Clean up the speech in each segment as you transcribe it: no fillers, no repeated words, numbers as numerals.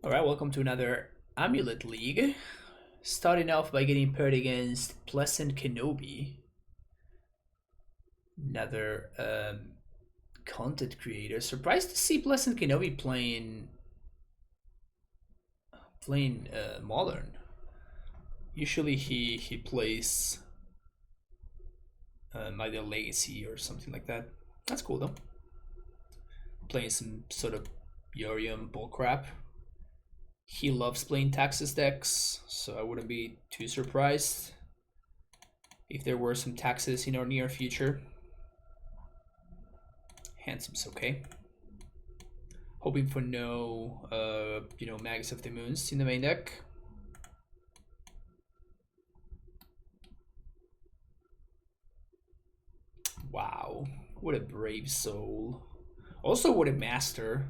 Alright, welcome to another AmuLIT League. Starting off by getting paired against Pleasant Kenobi. Another content creator. Surprised to see Pleasant Kenobi playing modern. Usually he plays either Legacy or something like that. That's cool though. Playing some sort of Yorion bullcrap. He loves playing Taxes decks, so I wouldn't be too surprised if there were some taxes in our near future. Handsome's okay. Hoping for no, Magus of the Moons in the main deck. Wow, what a brave soul. Also, what a master.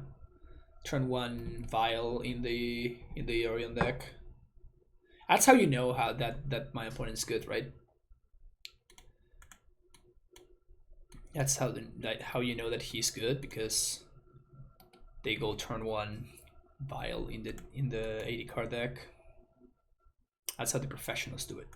Turn one Vial in the Yorion deck. That's how you know how that my opponent's good, right? That's how you know that he's good, because they go turn one Vial in the 80 card deck. That's how the professionals do it.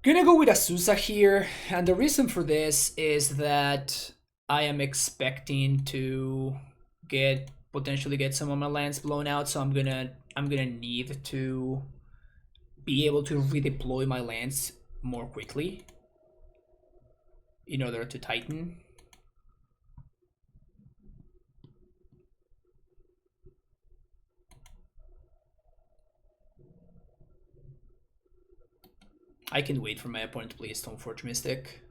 Gonna go with Azusa here, and the reason for this is that I am expecting to potentially get some of my lands blown out, so I'm gonna need to be able to redeploy my lands more quickly in order to Titan. I can wait for my opponent to play a Stoneforge Mystic.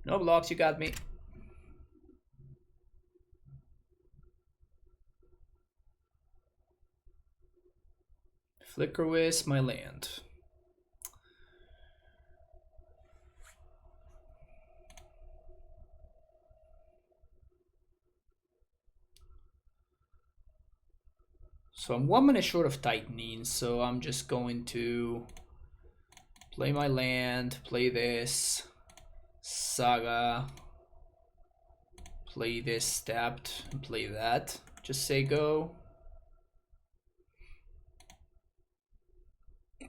No blocks, you got me. Flicker Whiz, my land. So I'm 1 minute short of Titaning, so I'm just going to play my land, play this Saga, play this Stabbed, and play that. Just say go.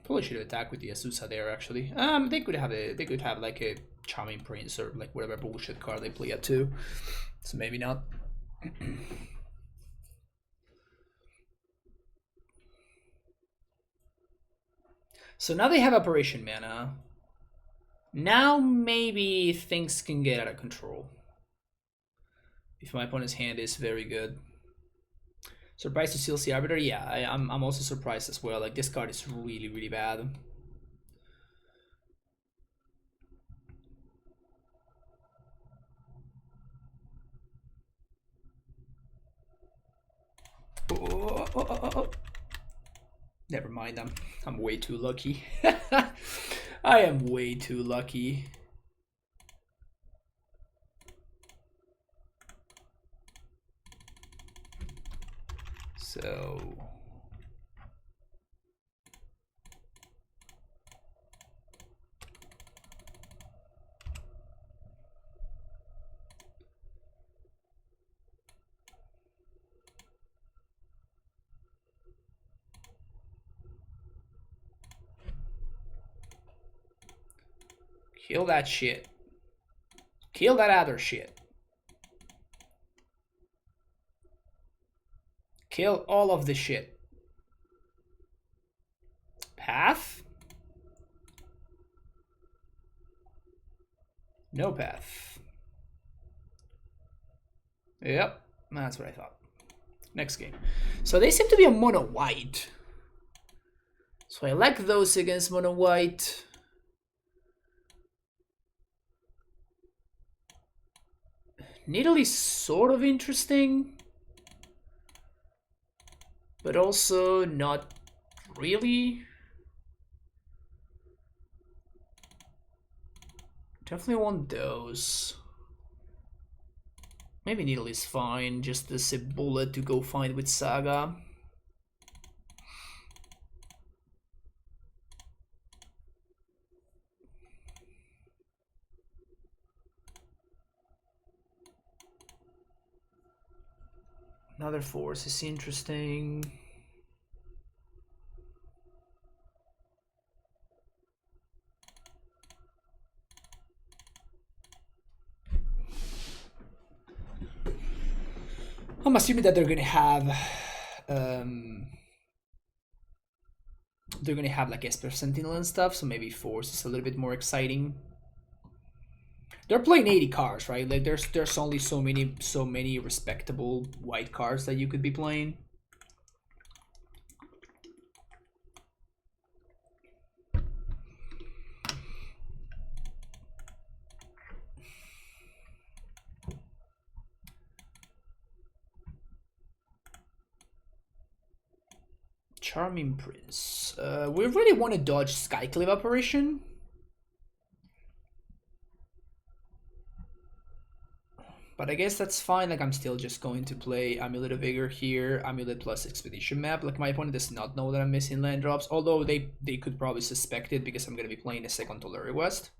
Probably should have attacked with the Azusa there actually. They could have like a Charming Prince or like whatever bullshit card they play at too. So maybe not. So now they have Operation Mana. Now maybe things can get out of control. If my opponent's hand is very good. Surprised to still see Arbiter? Yeah, I'm also surprised as well. Like, this card is really, really bad. Oh. Never mind, I'm way too lucky. I am way too lucky. So kill that shit. Kill that other shit. Kill all of the shit. Path? No path. Yep, that's what I thought. Next game. So they seem to be a mono white. So I like those against mono white. Needle is sort of interesting, but also not really. Definitely want those. Maybe Needle is fine, just as a bullet to go find with Saga. Another force is interesting. I'm assuming that they're gonna have like Esper Sentinel and stuff, so maybe force is a little bit more exciting. They're playing 80 cards, right? Like there's only so many respectable white cards that you could be playing. Charming Prince. We really want to dodge Skyclave Apparition. But I guess that's fine. Like I'm still just going to play Amulet of Vigor here, Amulet plus Expedition Map. Like my opponent does not know that I'm missing land drops, although they could probably suspect it because I'm gonna be playing a second Tolari West.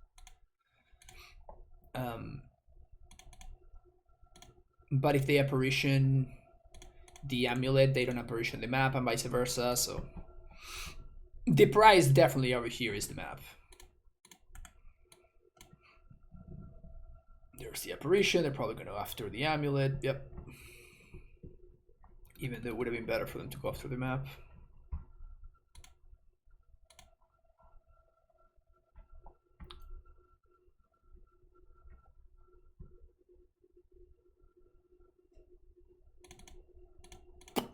But if they apparition the amulet, they don't apparition the map, and vice versa. So the prize definitely over here is the map. There's the apparition. They're probably going to go after the amulet. Yep. Even though it would have been better for them to go after the map.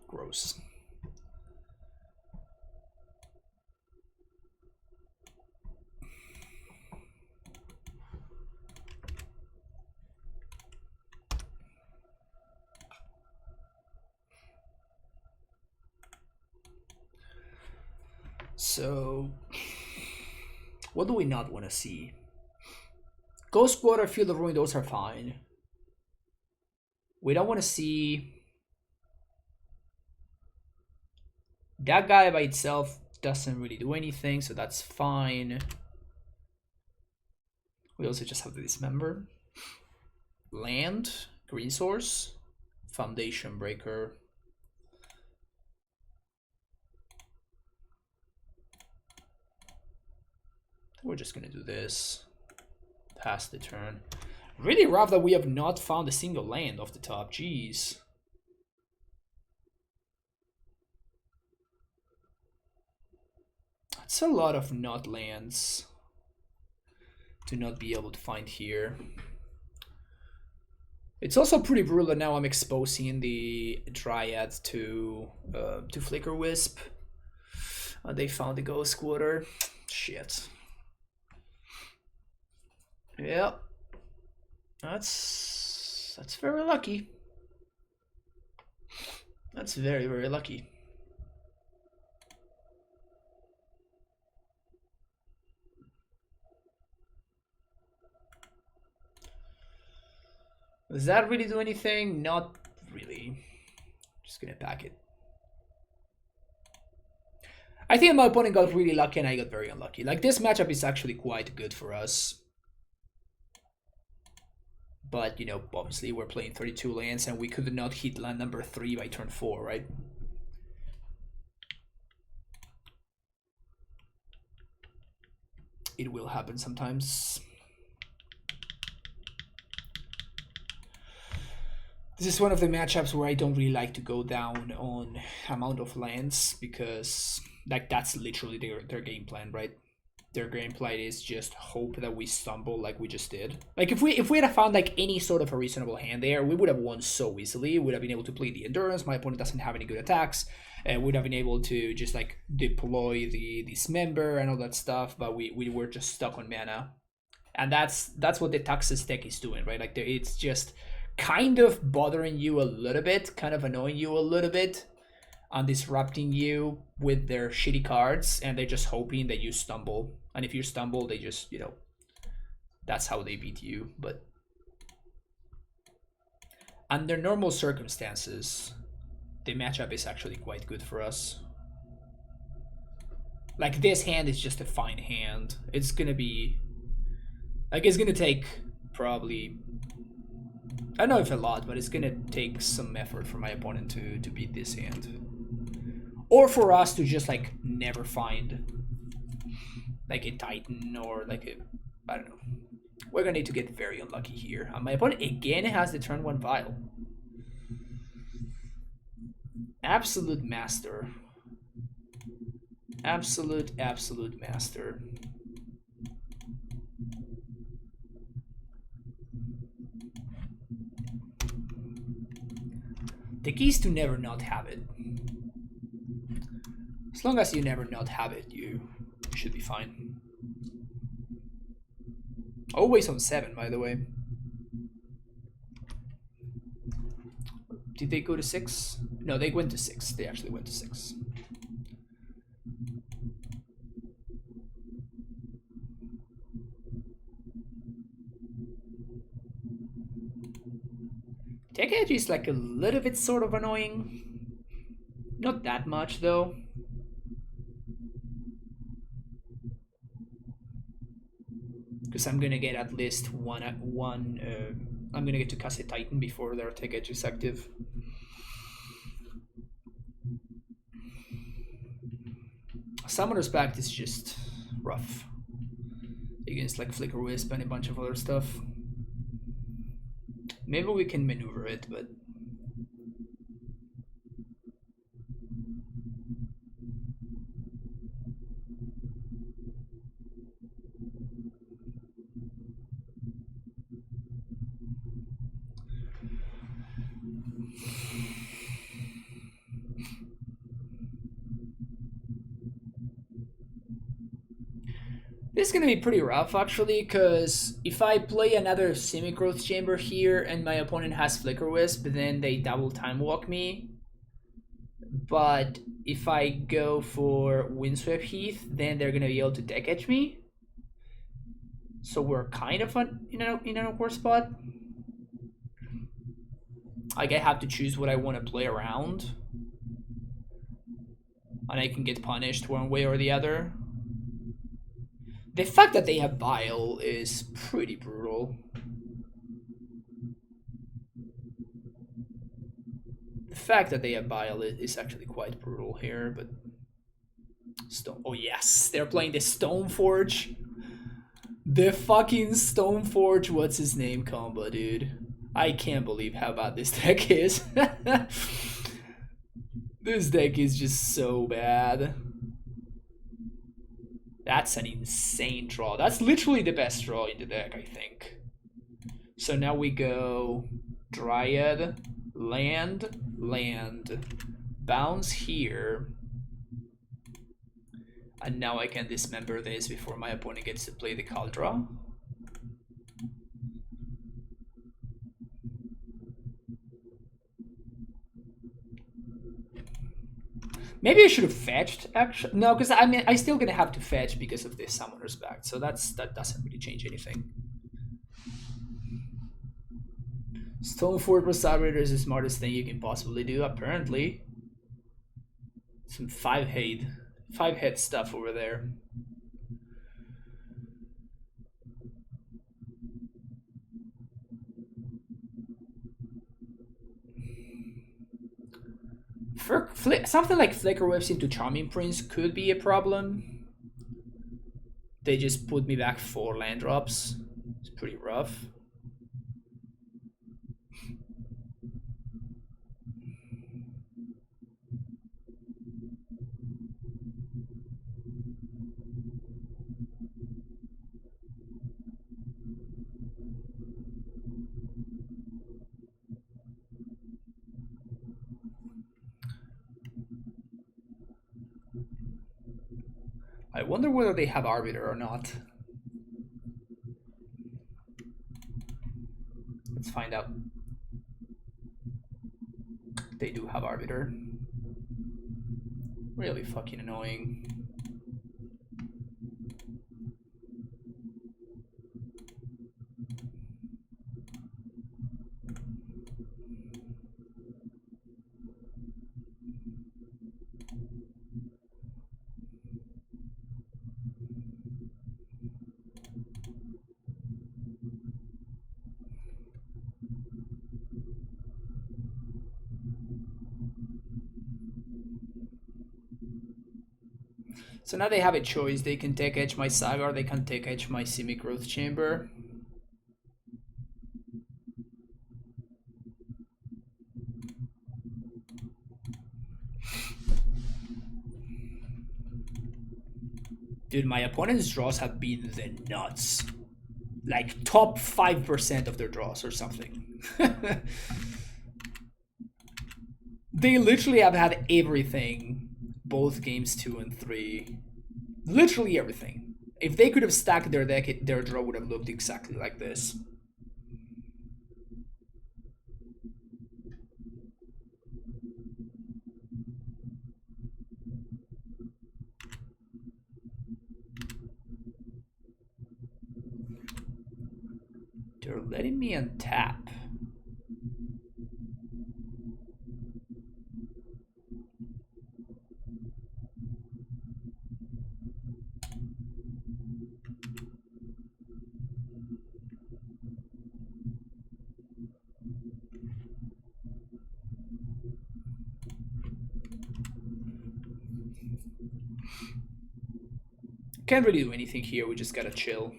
Gross. So, what do we not want to see? Ghost Water, Field of Ruin, those are fine. We don't want to see... That guy by itself doesn't really do anything, so that's fine. We also just have to dismember. Land, Green Source, Foundation Breaker. We're just gonna do this. Pass the turn. Really rough that we have not found a single land off the top. Jeez. That's a lot of not lands to not be able to find here. It's also pretty brutal that now I'm exposing the Dryad to Flicker Wisp. They found the Ghost Quarter. Shit. Yeah. That's very lucky. That's very, very lucky. Does that really do anything? Not really. Just gonna pack it. I think my opponent got really lucky and I got very unlucky. Like this matchup is actually quite good for us. But, you know, obviously we're playing 32 lands and we could not hit land number 3 by turn 4, right? It will happen sometimes. This is one of the matchups where I don't really like to go down on amount of lands because like that's literally their game plan, right? Their game plan is just hope that we stumble like we just did. Like if we had found like any sort of a reasonable hand there, we would have won so easily. We would have been able to play the endurance. My opponent doesn't have any good attacks, and would have been able to just like deploy the dismember and all that stuff. But we were just stuck on mana, and that's what the Taxes deck is doing, right? Like it's just kind of bothering you a little bit, kind of annoying you a little bit, and disrupting you with their shitty cards, and they're just hoping that you stumble. And if you stumble, they just, you know, that's how they beat you. But under normal circumstances, the matchup is actually quite good for us. Like, this hand is just a fine hand. It's gonna be... Like, it's gonna take probably... I don't know if a lot, but it's gonna take some effort for my opponent to beat this hand. Or for us to just, like, never find, like, a Titan or, like, a... I don't know. We're gonna need to get very unlucky here. My opponent, again, has the turn 1 Vial. Absolute master. Absolute master. The key is to never not have it. As long as you never not have it, you should be fine. Always on 7, by the way. Did they go to 6? No, they went to 6. They actually went to 6. Tech Edge is like a little bit sort of annoying. Not that much though. Because I'm gonna get at least one. I'm gonna get to cast a Titan before their Tech Edge is active. Summoner's Pact is just rough against like Flicker Wisp and a bunch of other stuff. Maybe we can maneuver it, but this is gonna be pretty rough actually, because if I play another Semi-Growth Chamber here and my opponent has Flicker Wisp, then they double Time Walk me. But if I go for Windswept Heath, then they're gonna be able to Deck Edge me. So we're kind of in an awkward spot. Like, I have to choose what I want to play around, and I can get punished one way or the other. The fact that they have Bile is pretty brutal. The fact that they have Bile is actually quite brutal here, but... Stone... Oh yes, they're playing the Stoneforge. The fucking Stoneforge what's his name combo, dude. I can't believe how bad this deck is. This deck is just so bad. That's an insane draw. That's literally the best draw in the deck, I think. So now we go Dryad, land, bounce here. And now I can dismember this before my opponent gets to play the Caldra. Maybe I should have fetched, actually. No, because I mean, I'm still gonna have to fetch because of this Summoner's Pact, so that doesn't really change anything. Stoneforge Preservator is the smartest thing you can possibly do, apparently. Some 5-head stuff over there. Something like Flicker Whips into Charming Prince could be a problem. They just put me back 4 land drops. It's pretty rough. I wonder whether they have Arbiter or not. Let's find out. They do have Arbiter. Really fucking annoying. So now they have a choice. They can take edge my Saga or they can take edge my Simic Growth Chamber. Dude, my opponent's draws have been the nuts. Like top 5% of their draws or something. They literally have had everything. Both games 2 and 3. Literally everything. If they could have stacked their deck, their draw would have looked exactly like this. They're letting me untap. Can't really do anything here, we just gotta chill.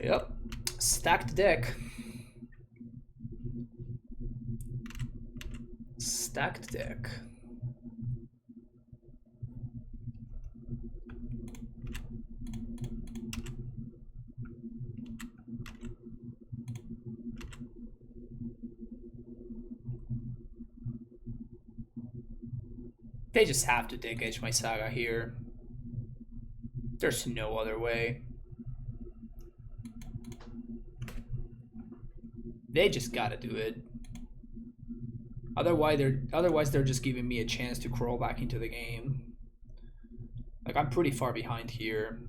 Yep. Stacked deck. Stacked deck. They just have to take edge my Saga here. There's no other way. They just gotta do it. Otherwise they're just giving me a chance to crawl back into the game. Like I'm pretty far behind here.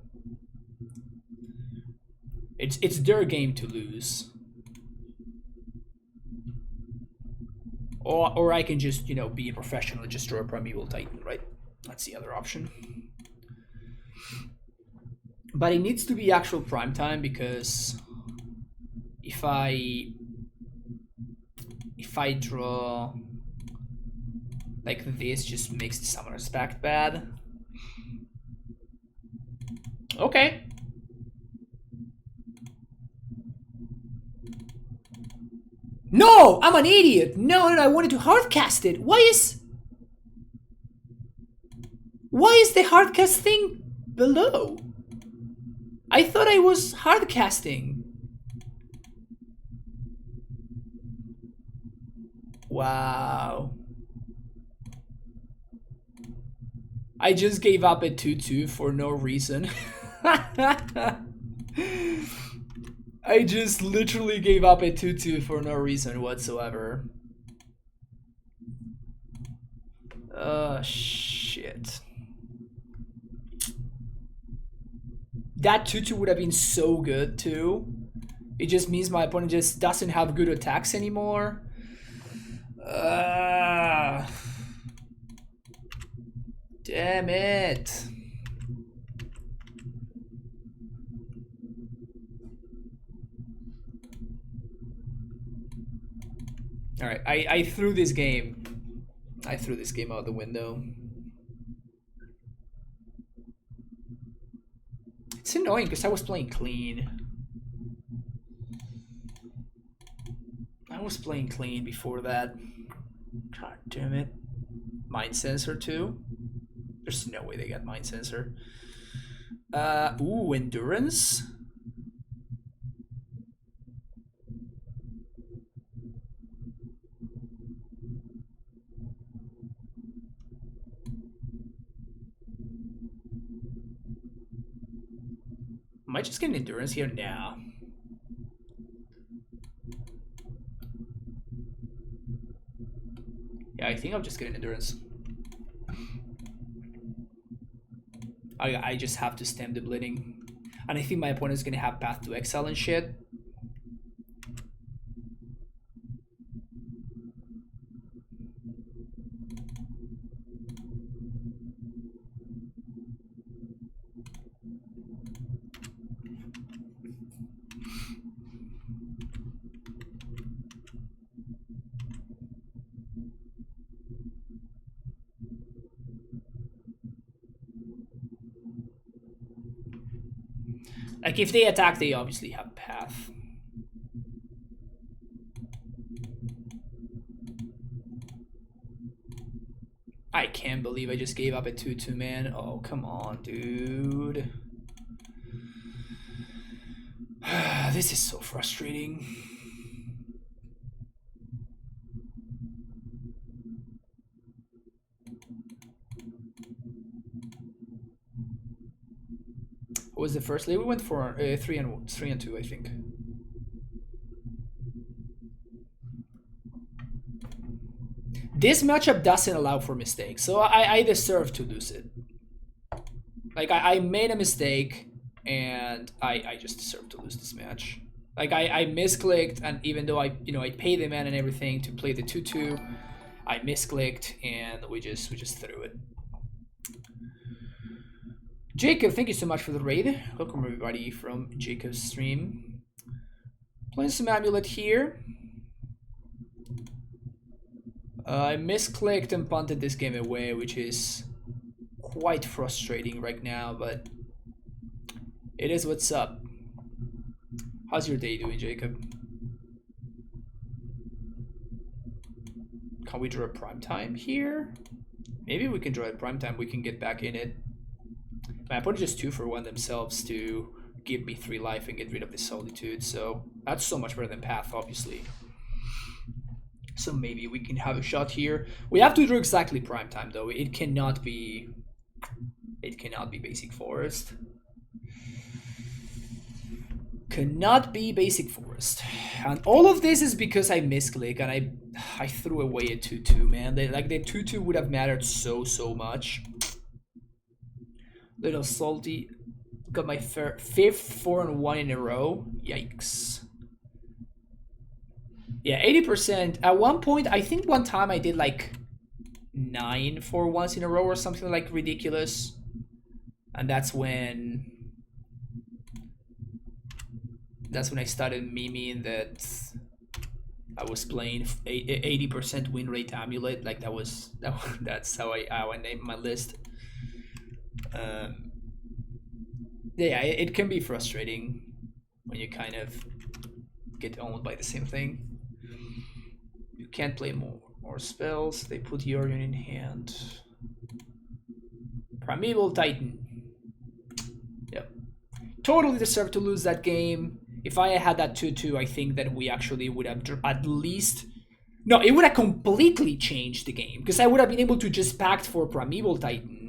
It's their game to lose. Or I can just, you know, be a professional and just draw a Primeval Titan, right? That's the other option. But it needs to be actual prime time because if I draw like this, just makes the summoner stacked bad. Okay. No, I'm an idiot. No, I wanted to hardcast it. Why is the hardcast thing below? I thought I was hardcasting. Wow. I just gave up a 2-2 for no reason. I just literally gave up a 2-2 for no reason whatsoever. Shit. That 2-2 would have been so good too. It just means my opponent just doesn't have good attacks anymore. Damn it. Alright, I threw this game. I threw this game out the window. It's annoying because I was playing clean. I was playing clean before that. God damn it. Mind Sensor too? There's no way they got Mind Sensor. Ooh, Endurance? Am I just getting Endurance here? Nah. Yeah, I think I'll just get an endurance. I just have to stem the bleeding. And I think my opponent's gonna have path to exile and shit. Like if they attack, they obviously have path. I can't believe I just gave up a 2/2, man. Oh, come on, dude. This is so frustrating. What was the first lead? We went for 3-2, I think. This matchup doesn't allow for mistakes, so I deserve to lose it. Like I made a mistake, and I just deserve to lose this match. Like I misclicked, and even though I paid the man and everything to play the 2/2, I misclicked, and we just threw it. Jacob, thank you so much for the raid. Welcome everybody from Jacob's stream. Playing some AmuLIT here. I misclicked and punted this game away, which is quite frustrating right now, but it is what's up. How's your day doing, Jacob? Can we draw a prime time here? Maybe we can draw a prime time. We can get back in it. My opponent just 2-for-1 themselves to give me 3 life and get rid of the solitude, so that's so much better than path, obviously. So maybe we can have a shot here. We have to draw exactly prime time though. It cannot be basic forest. Cannot be basic forest. And all of this is because I misclick and I threw away a 2/2, man. The 2/2 would have mattered so much. Little salty. Got my 5th 4-1 in a row. Yikes. Yeah, 80%. At one point, I think one time I did like 9 4-1s in a row or something like ridiculous. And that's when I started memeing that I was playing 80% win rate AmuLIT. Like that's how I named my list. Yeah, it can be frustrating when you kind of get owned by the same thing. You can't play more spells. They put Yorion in hand. Primeval Titan. Yep. Totally deserved to lose that game. If I had that 2/2, I think that we actually would have at least... No, it would have completely changed the game. Because I would have been able to just pact for Primeval Titan.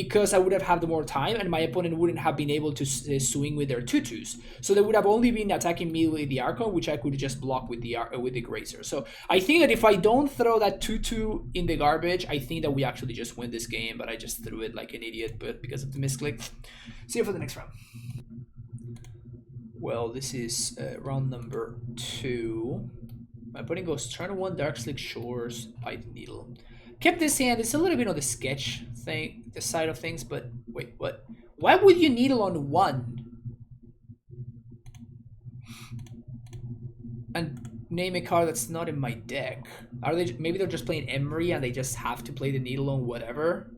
Because I would have had more time and my opponent wouldn't have been able to swing with their 2/2s. So they would have only been attacking me with the Archon, which I could just block with the Grazer. So I think that if I don't throw that 2/2 in the garbage, I think that we actually just win this game, but I just threw it like an idiot but because of the misclick. See you for the next round. Well, this is round number 2. My opponent goes turn 1 Darkslick Shores, Python Needle. Kept this hand. It's a little bit on the sketch thing, the side of things, but wait, what? Why would you needle on 1? And name a card that's not in my deck. Are they? Maybe they're just playing Emery and they just have to play the needle on whatever,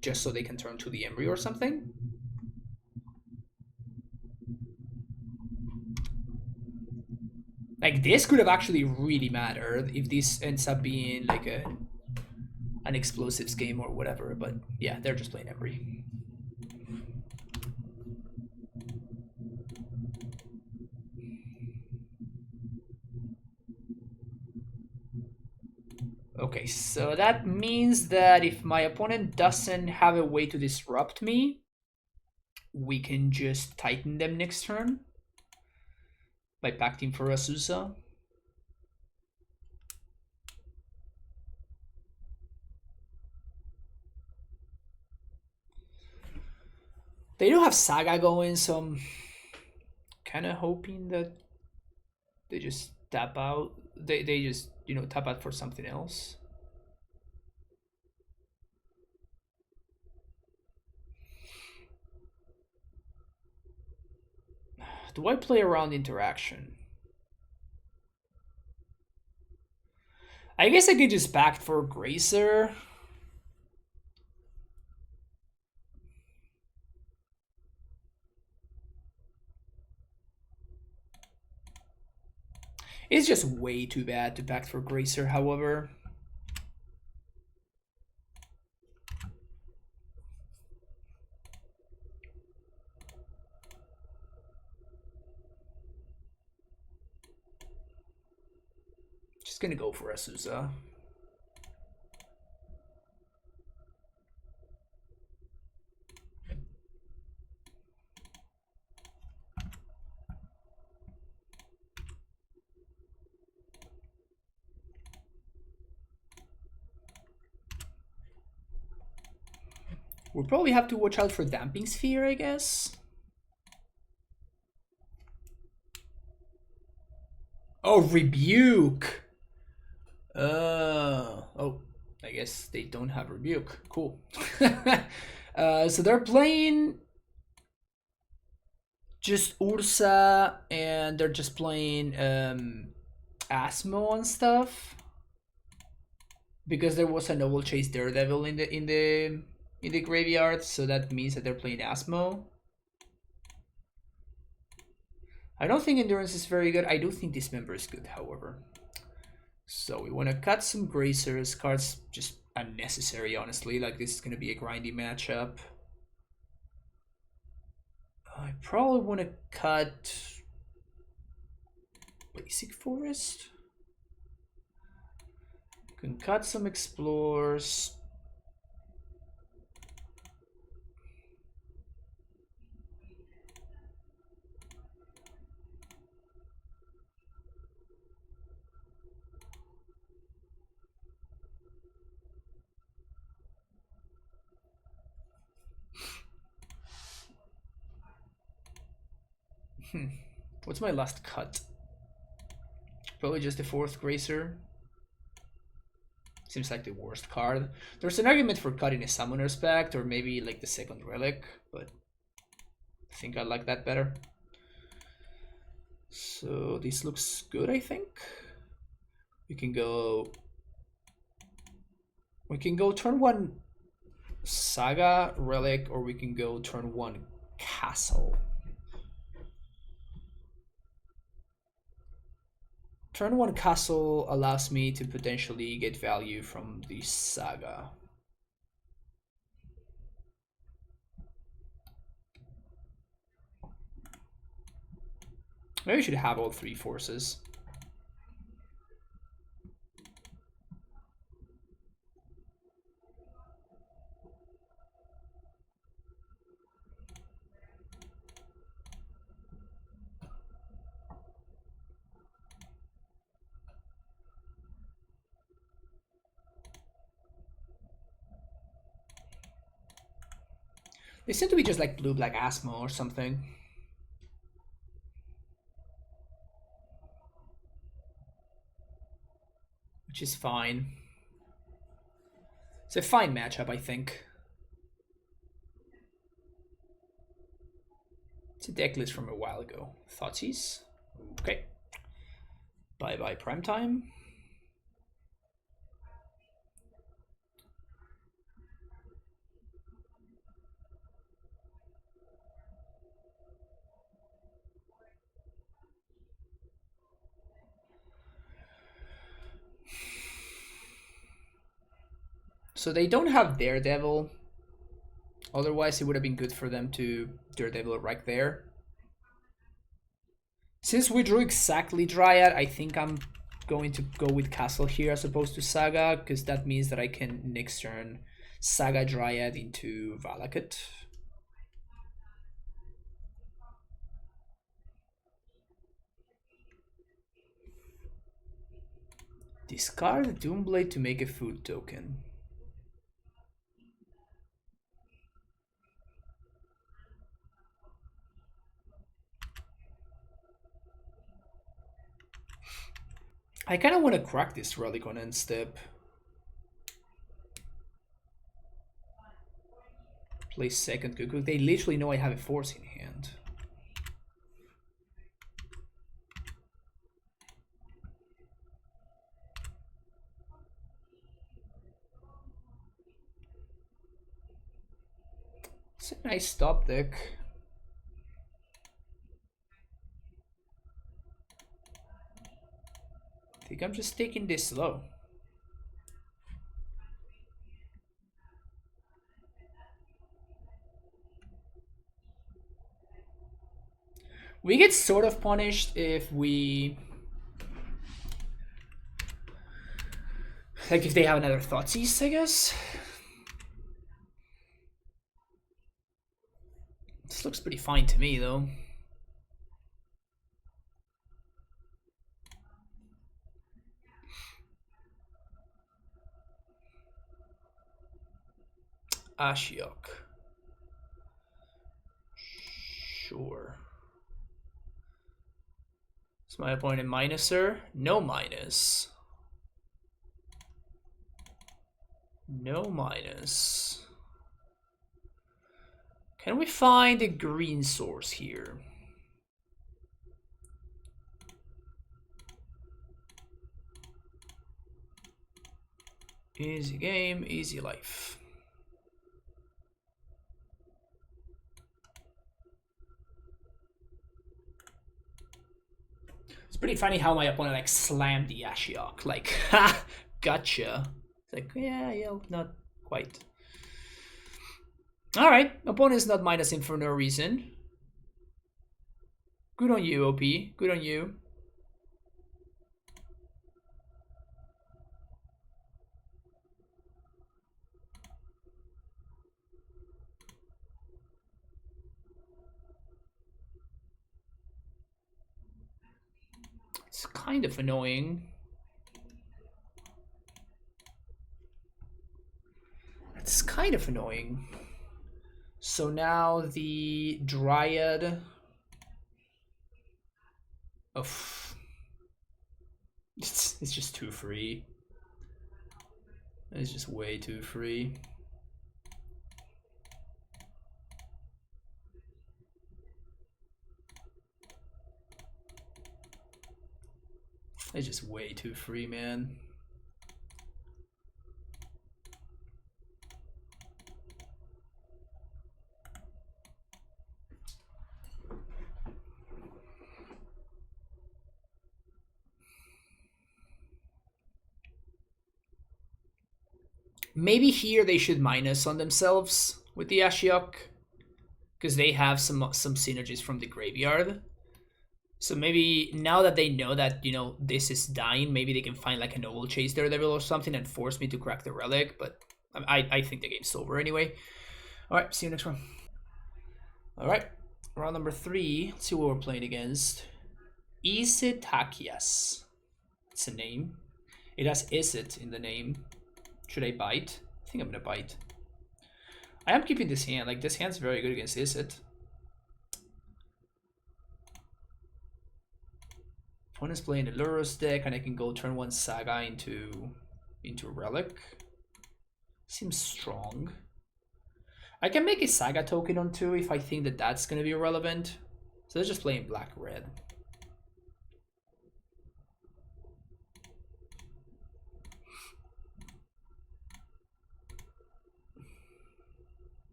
just so they can turn to the Emery or something. Like this could have actually really mattered if this ends up being like an explosives game or whatever, but yeah, they're just playing Emery. Okay, so that means that if my opponent doesn't have a way to disrupt me, we can just Titan them next turn by pacting for Azusa. They do have Saga going, so I'm kind of hoping that they just tap out. They just, you know, tap out for something else. Do I play around interaction? I guess I could just back for Gracer. It's just way too bad to back for Gracer, however. Just gonna go for Azusa. We'll probably have to watch out for Damping Sphere, I guess. Oh, Rebuke! Oh, I guess they don't have Rebuke. Cool. So they're playing just Ursa, and they're just playing Asmo and stuff. Because there was a Noble Chase Daredevil in the graveyard, so that means that they're playing Asmo. I don't think Endurance is very good. I do think Dismember is good, however. So we want to cut some Gracers. Cards just unnecessary, honestly. Like, this is going to be a grindy matchup. I probably want to cut Basic Forest. Can cut some Explorers. What's my last cut? Probably just the 4th Gracer. Seems like the worst card. There's an argument for cutting a Summoner's Pact or maybe like the 2nd Relic, but I think I like that better. So this looks good, I think. We can go turn 1 Saga Relic, or we can go turn 1 Castle. Turn 1 Castle allows me to potentially get value from the Saga. Maybe we should have all 3 forces. They seem to be just like blue-black Asmo or something. Which is fine. It's a fine matchup, I think. It's a deck list from a while ago. Thoughtseize? Okay. Bye-bye Primetime. So they don't have Daredevil. Otherwise, it would have been good for them to Daredevil right there. Since we drew exactly Dryad, I think I'm going to go with Castle here as opposed to Saga, because that means that I can next turn Saga Dryad into Valakut. Discard Doomblade to make a food token. I kind of want to crack this relic on end step. Play second Cuckoo. They literally know I have a force in hand. It's a nice stop deck. I think I'm just taking this slow. We get sort of punished if we... Like if they have another Thoughtseize, I guess. This looks pretty fine to me, though. Ashiok. Sure. Is my opponent minuser? No minus. No minus. Can we find a green source here? Easy game, easy life. It's pretty funny how my opponent like slammed the Ashiok. Like, ha, gotcha. It's like, yeah, not quite. All right, opponent's not minusing for no reason. Good on you, OP. Good on you. It's kind of annoying. It's kind of annoying. So now the Dryad... Oh, it's just too free. It's just way too free. It's just way too free, man. Maybe here they should minus on themselves with the Ashiok, because they have some synergies from the graveyard. So maybe now that they know that, you know, this is dying, maybe they can find like a Noble Chase Daredevil or something and force me to crack the relic. But I think the game's over anyway. All right, see you next round. All right, round number 3. Let's see what we're playing against. Isit Hakias. It's a name. It has Isit in the name. Should I bite? I think I'm gonna bite. I am keeping this hand. Like, this hand's very good against Isit. Opponent's playing a Lurrus deck, and I can go turn 1 Saga into Relic. Seems strong. I can make a Saga token on 2 if I think that that's gonna be relevant. So they're just playing black-red.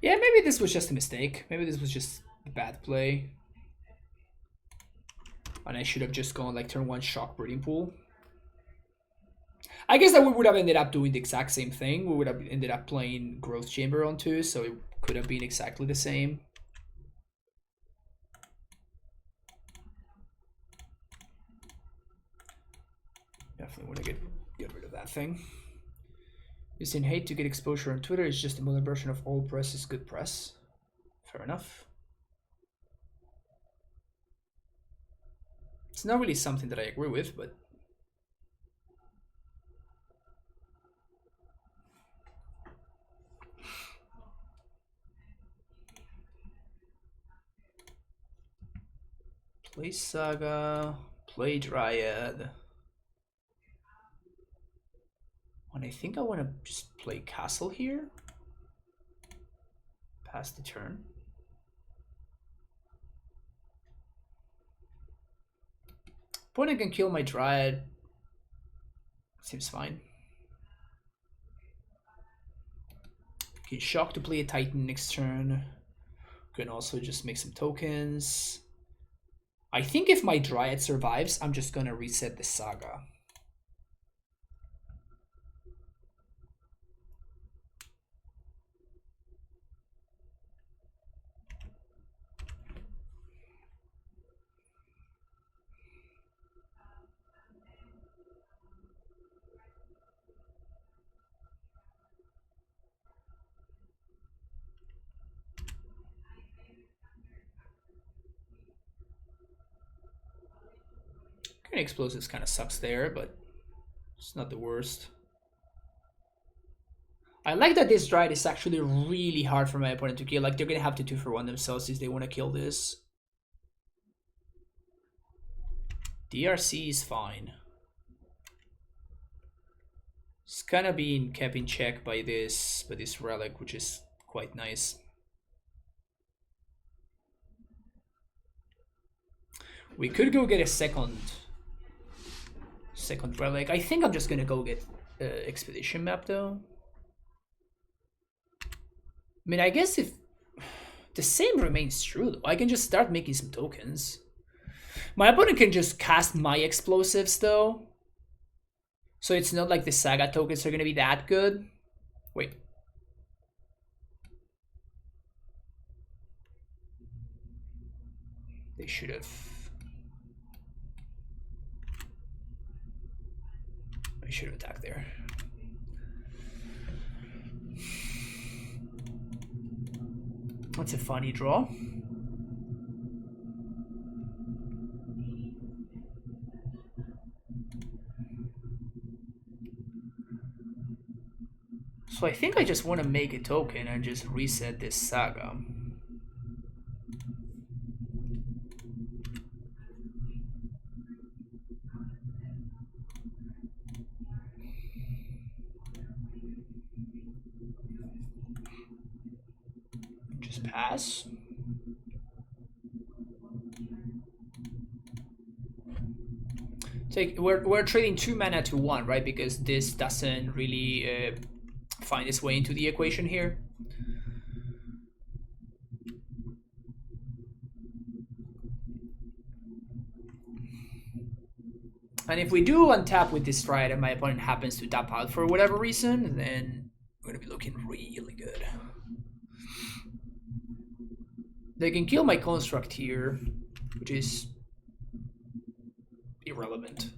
Yeah, maybe this was just a mistake. Maybe this was just a bad play. And I should have just gone like turn 1 Shock Breeding Pool. I guess that we would have ended up doing the exact same thing. We would have ended up playing Growth Chamber on 2, so it could have been exactly the same. Definitely want to get rid of that thing. Using hate to get exposure on Twitter is just a modern version of all press is good press. Fair enough. It's not really something that I agree with, but Play Saga, play Dryad. And I think I want to just play Castle here. Pass the turn. Opponent can kill my Dryad. Seems fine. Can shock to play a Titan next turn. Can also just make some tokens. I think if my Dryad survives, I'm just gonna reset the Saga. Explosives kind of sucks there, but it's not the worst. I like that this Dryad is actually really hard for my opponent to kill. Like, they're gonna have to 2-for-1 themselves if they want to kill this. DRC is fine. It's kind of being kept in check by this relic, which is quite nice. We could go get a second relic. I think I'm just gonna go get expedition map though. I mean, I guess if the same remains true though, I can just start making some tokens. My opponent can just cast my explosives though, so it's not like the Saga tokens are gonna be that good. Wait. They should have. I should have attacked there. That's a funny draw. So I think I just want to make a token and just reset this Saga. Pass. So we're trading 2 mana to 1, right? Because this doesn't really find its way into the equation here. And if we do untap with this Dryad and my opponent happens to tap out for whatever reason, then we're gonna be looking really good. They can kill my construct here, which is irrelevant.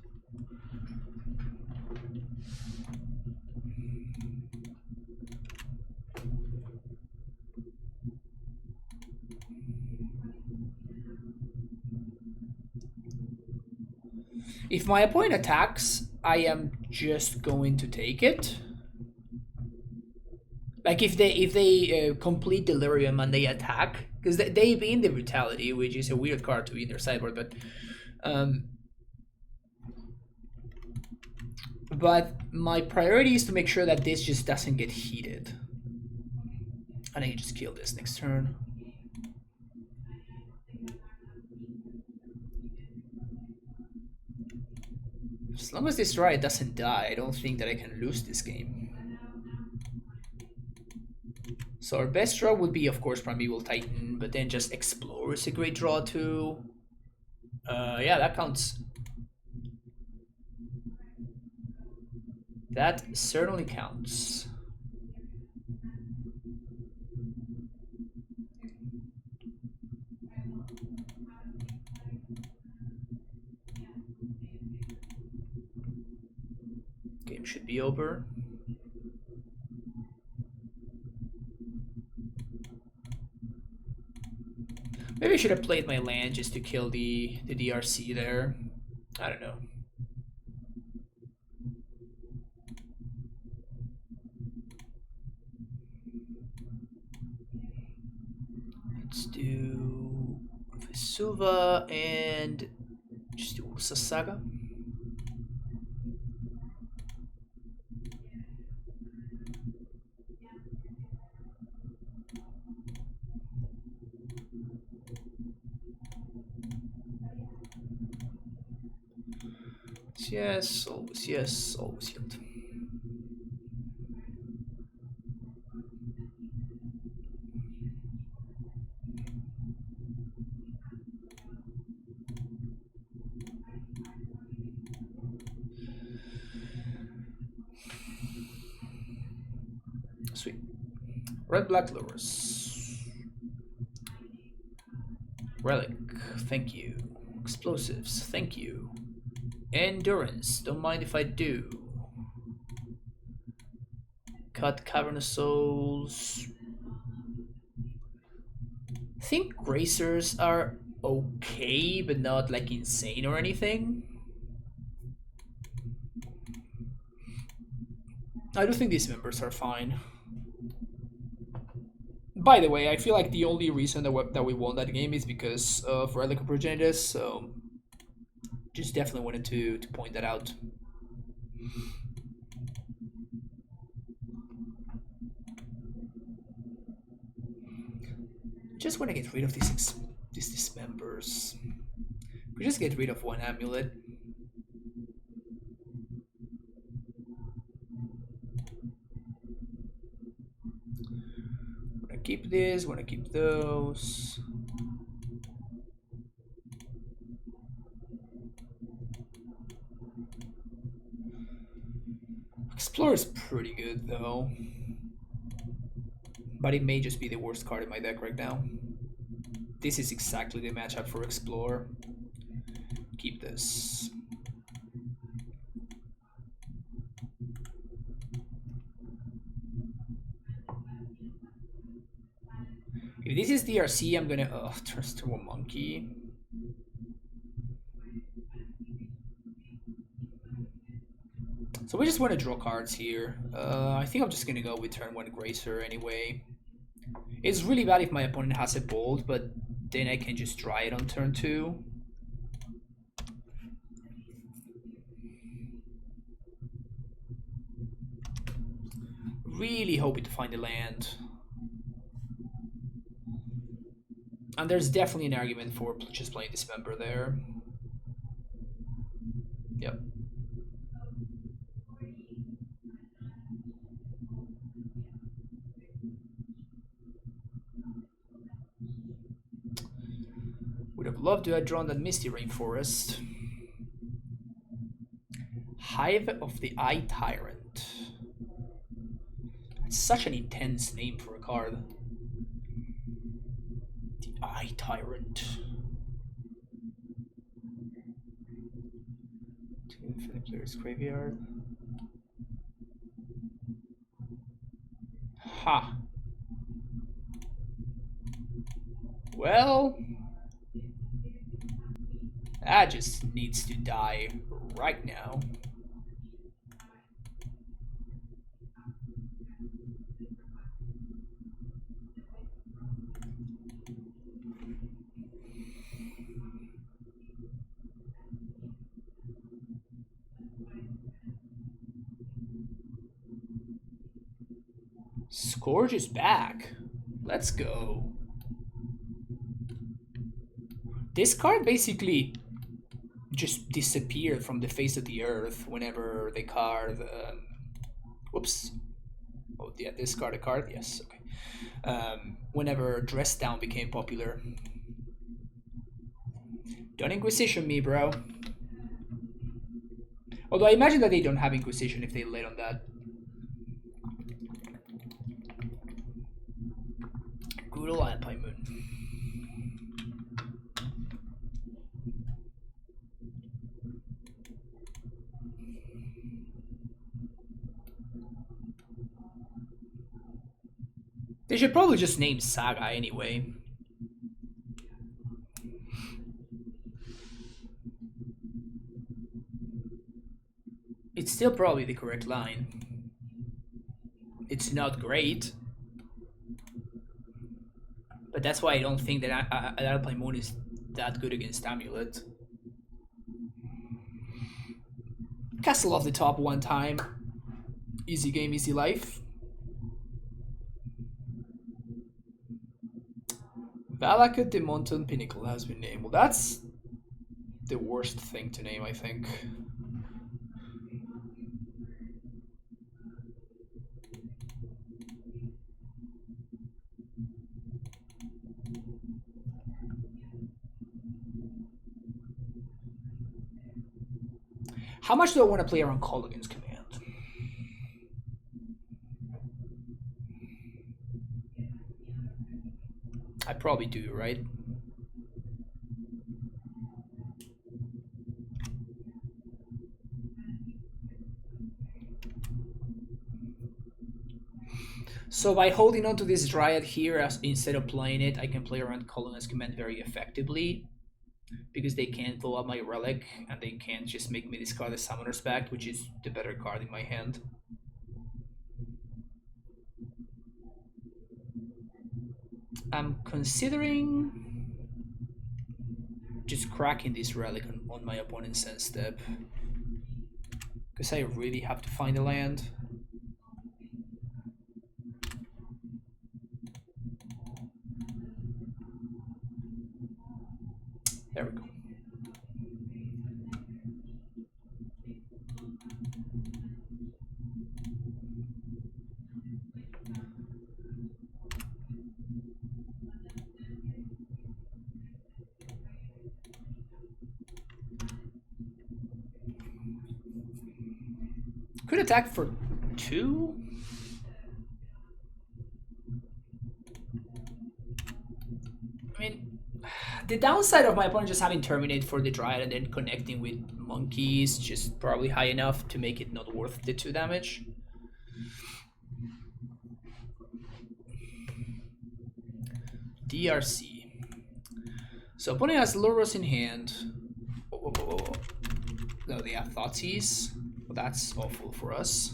If my opponent attacks, I am just going to take it. Like if they complete Delirium and they attack, because they being the Brutality, which is a weird card to be in their sideboard, but my priority is to make sure that this just doesn't get heated. And I can just kill this next turn. As long as this Dryad doesn't die, I don't think that I can lose this game. So our best draw would be, of course, Primeval Titan, but then just Explore is a great draw too. Yeah, that counts. That certainly counts. Game should be over. Maybe I should have played my land just to kill the DRC there. I don't know. Let's do Suva and just do Ursa Saga. Yes, always yield. Sweet. Red Black Lurrus. Relic, thank you. Explosives, thank you. Endurance, don't mind if I do. Cut Cavernous Souls. I think Gracers are okay, but not like insane or anything. I do think these members are fine. By the way, I feel like the only reason that we won that game is because of Relic of Progenitus, so just definitely wanted to point that out. Just want to get rid of these dismembers. We just get rid of one amulet. Wanna keep this, wanna keep those. Explorer is pretty good though. But it may just be the worst card in my deck right now. This is exactly the matchup for Explorer. Keep this. If this is DRC, I'm gonna turn to a Monke. So we just want to draw cards here. I think I'm just gonna go with turn 1 Gracer anyway. It's really bad if my opponent has a bolt, but then I can just try it on turn 2. Really hoping to find a land. And there's definitely an argument for just playing Dismember there. Yep. Would have loved to have drawn that Misty Rainforest. Hive of the Eye Tyrant. It's such an intense name for a card. The Eye Tyrant. To Infinite Player's Graveyard. Ha. Well, that just needs to die right now. Scourge is back. Let's go. This card basically just disappeared from the face of the earth whenever they card. Whoops. Oh, yeah, discard a card? Yes, okay. Whenever Dress Down became popular. Don't Inquisition me, bro. Although I imagine that they don't have Inquisition if they led on that. Good old Alpine Moon. They should probably just name Saga anyway. It's still probably the correct line. It's not great. But that's why I don't think that Alpine Moon is that good against AmuLIT. Castle off the top one time. Easy game, easy life. Valakut the Mountain Pinnacle has been named. Well, that's the worst thing to name, I think. How much do I want to play around Colligan's command? I probably do, right? So by holding on to this Dryad here, instead of playing it, I can play around Colligan's command very effectively. Because they can't blow up my relic, and they can't just make me discard the Summoner's Pact, which is the better card in my hand. I'm considering just cracking this relic on my opponent's end step. Because I really have to find a land. There we go. Could attack for 2? I mean, the downside of my opponent just having Terminate for the Dryad and then connecting with Monke is just probably high enough to make it not worth the 2 damage. DRC. So opponent has Lurrus in hand. No, they have Thoughtseize. Well, that's awful for us.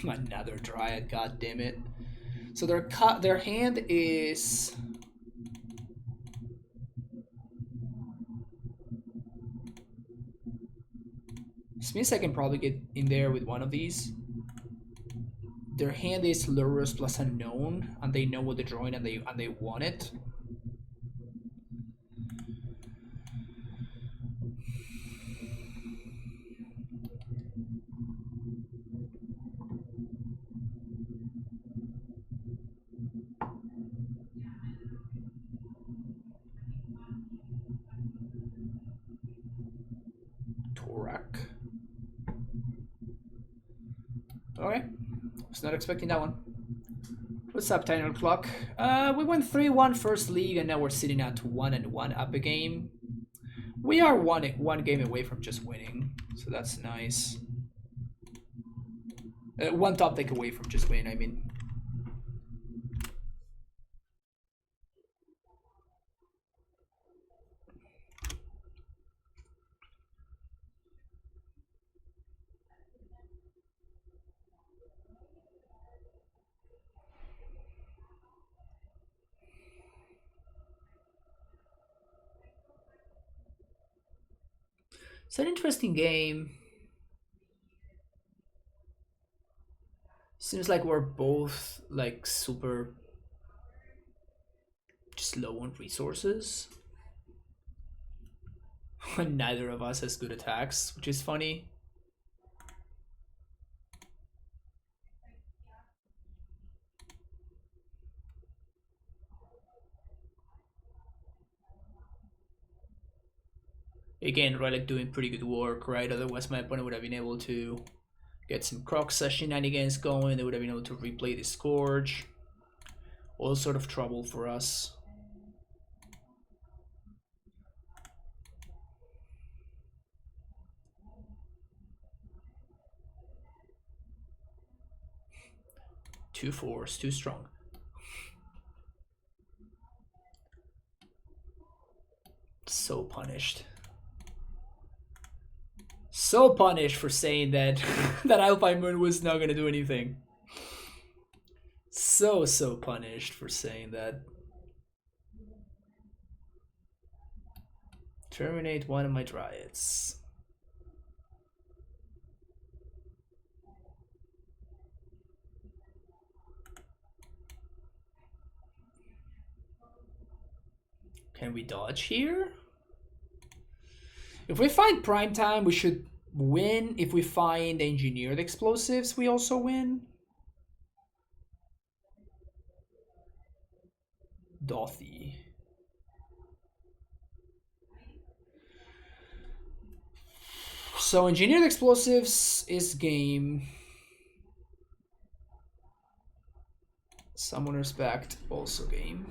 Another Dryad, god damn it. So their hand is this means I can probably get in there with one of these. Their hand is Lurrus plus Unknown, and they know what they're drawing and they want it. Okay, was not expecting that one. What's up, Tiny Clock? We went 3-1 first league, and now we're sitting at 1-1 up a game. We are one game away from just winning, so that's nice. One top deck away from just winning, I mean. It's an interesting game. Seems like we're both like super just low on resources. Neither of us has good attacks, which is funny. Again, Relic doing pretty good work, right? Otherwise my opponent would have been able to get some Croxa shenanigans going. They would have been able to replay the Scourge. All sort of trouble for us. Two fours, too strong. So punished. So punished for saying that that Alpine Moon was not gonna do anything. So punished for saying that. Terminate one of my Dryads. Can we dodge here? If we find prime time, we should win. If we find engineered explosives, we also win. Dothy. So engineered explosives is game. Summoner's Pact also game.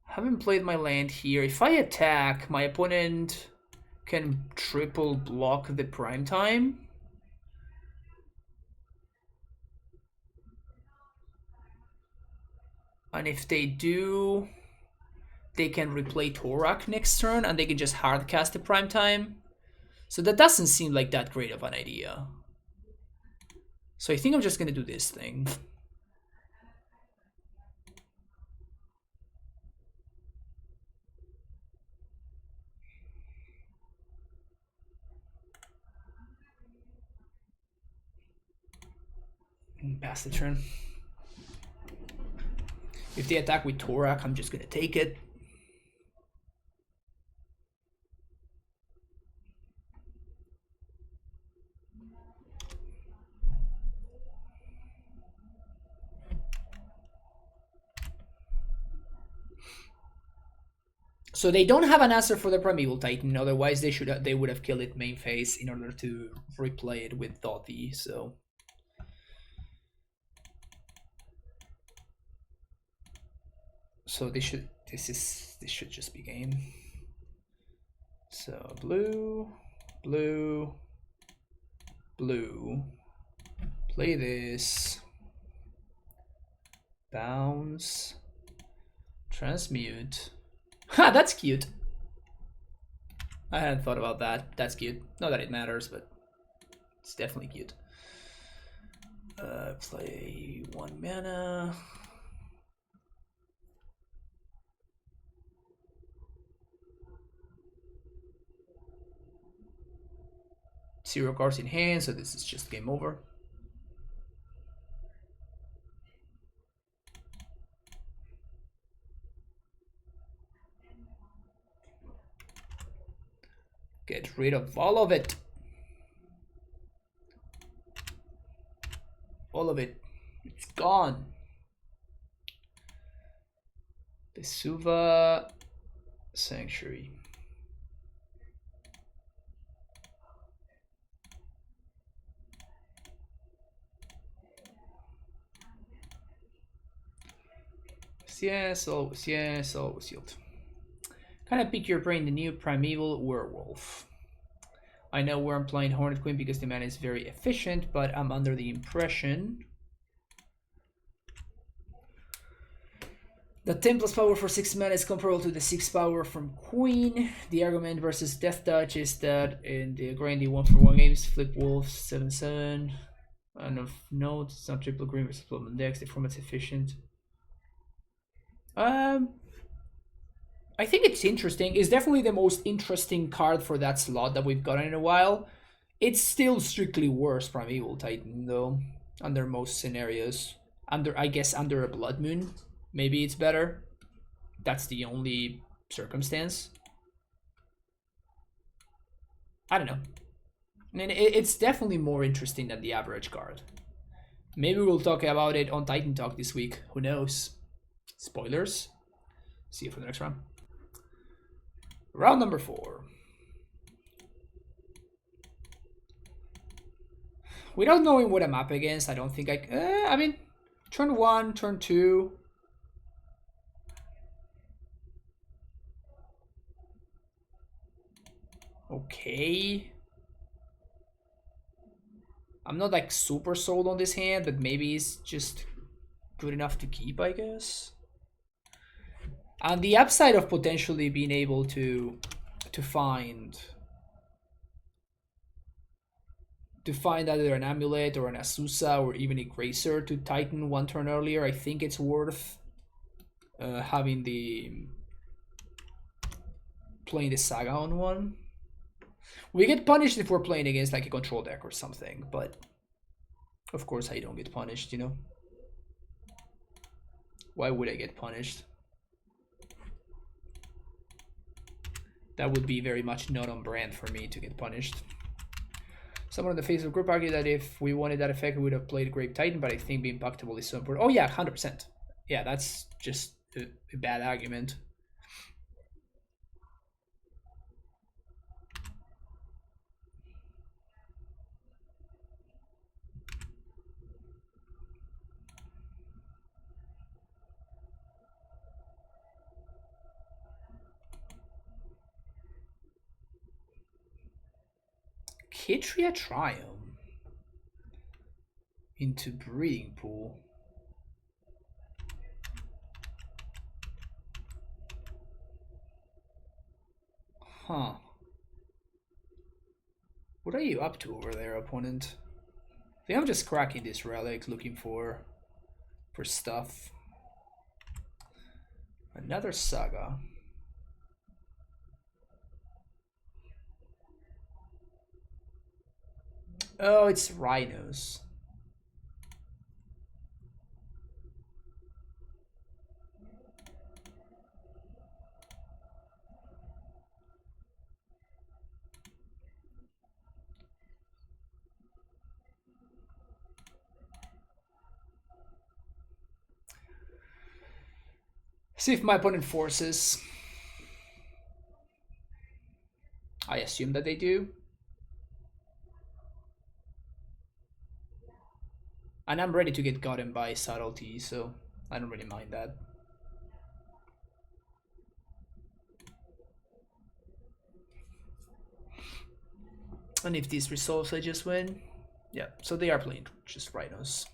Haven't played my land here. If I attack, my opponent can triple block the prime time. And if they do, they can replay Torak next turn and they can just hardcast the prime time. So that doesn't seem like that great of an idea. So I think I'm just gonna do this thing. Pass the turn. If they attack with Torak, I'm just gonna take it. So they don't have an answer for the Primeval Titan, otherwise they would have killed it main phase in order to replay it with Dothy, so. So this should just be game. So blue, blue, blue. Play this. Bounce. Transmute. Ha, that's cute. I hadn't thought about that. That's cute. Not that it matters, but it's definitely cute. Play 1 mana. Zero cards in hand, so this is just game over. Get rid of all of it. All of it. It's gone. Besuva Sanctuary. Yes, always yield. Kind of pick your brain, the new Primeval Werewolf. I know where I'm playing Hornet Queen because the mana is very efficient, but I'm under the impression the 10 plus power for 6 mana is comparable to the 6 power from Queen. The argument versus Death Touch is that in the grindy 1-for-1 games, Flip Wolf 7/7. And of note, it's not triple green versus Bloodman decks, the format's efficient. I think it's interesting. It's definitely the most interesting card for that slot that we've gotten in a while. It's still strictly worse Primeval Titan though, under most scenarios. I guess under a Blood Moon, maybe it's better. That's the only circumstance. I don't know. I mean, it's definitely more interesting than the average card. Maybe we'll talk about it on Titan Talk this week. Who knows? Spoilers. See you for the next round. Round number 4. Without knowing what I'm up against, I don't think I mean, Turn 1, turn 2. Okay. I'm not like super sold on this hand, but maybe it's just good enough to keep, I guess. On the upside of potentially being able to find either an AmuLIT or an Azusa or even a Gracer to Titan one turn earlier, I think it's worth having playing the Saga on one. We get punished if we're playing against like a control deck or something, but of course I don't get punished, you know? Why would I get punished? That would be very much not on brand for me to get punished. Someone on the Facebook group argued that if we wanted that effect, we would have played Grave Titan, but I think being impactable is so important. Oh yeah, 100%. Yeah, that's just a bad argument. Kitria Triumph into Breeding Pool. Huh. What are you up to over there, opponent? I think I'm just cracking this relic, looking for stuff. Another Saga. Oh, it's Rhinos. See if my opponent forces. I assume that they do. And I'm ready to get gotten by subtlety, so I don't really mind that. And if this resolves, I just win. Yeah, so they are playing just Rhinos.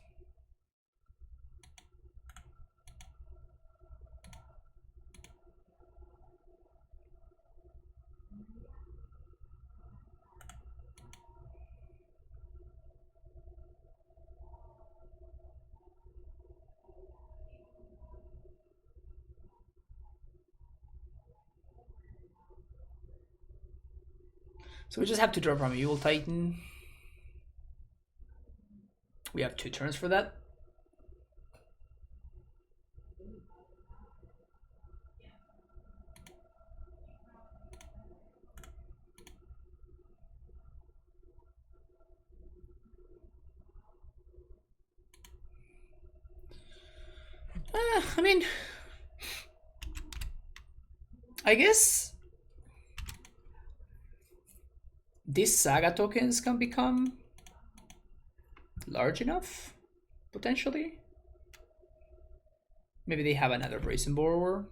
So we just have to drop Primeval Titan. We have 2 turns for that. I mean, I guess these Saga tokens can become large enough, potentially. Maybe they have another Brazen Borrower.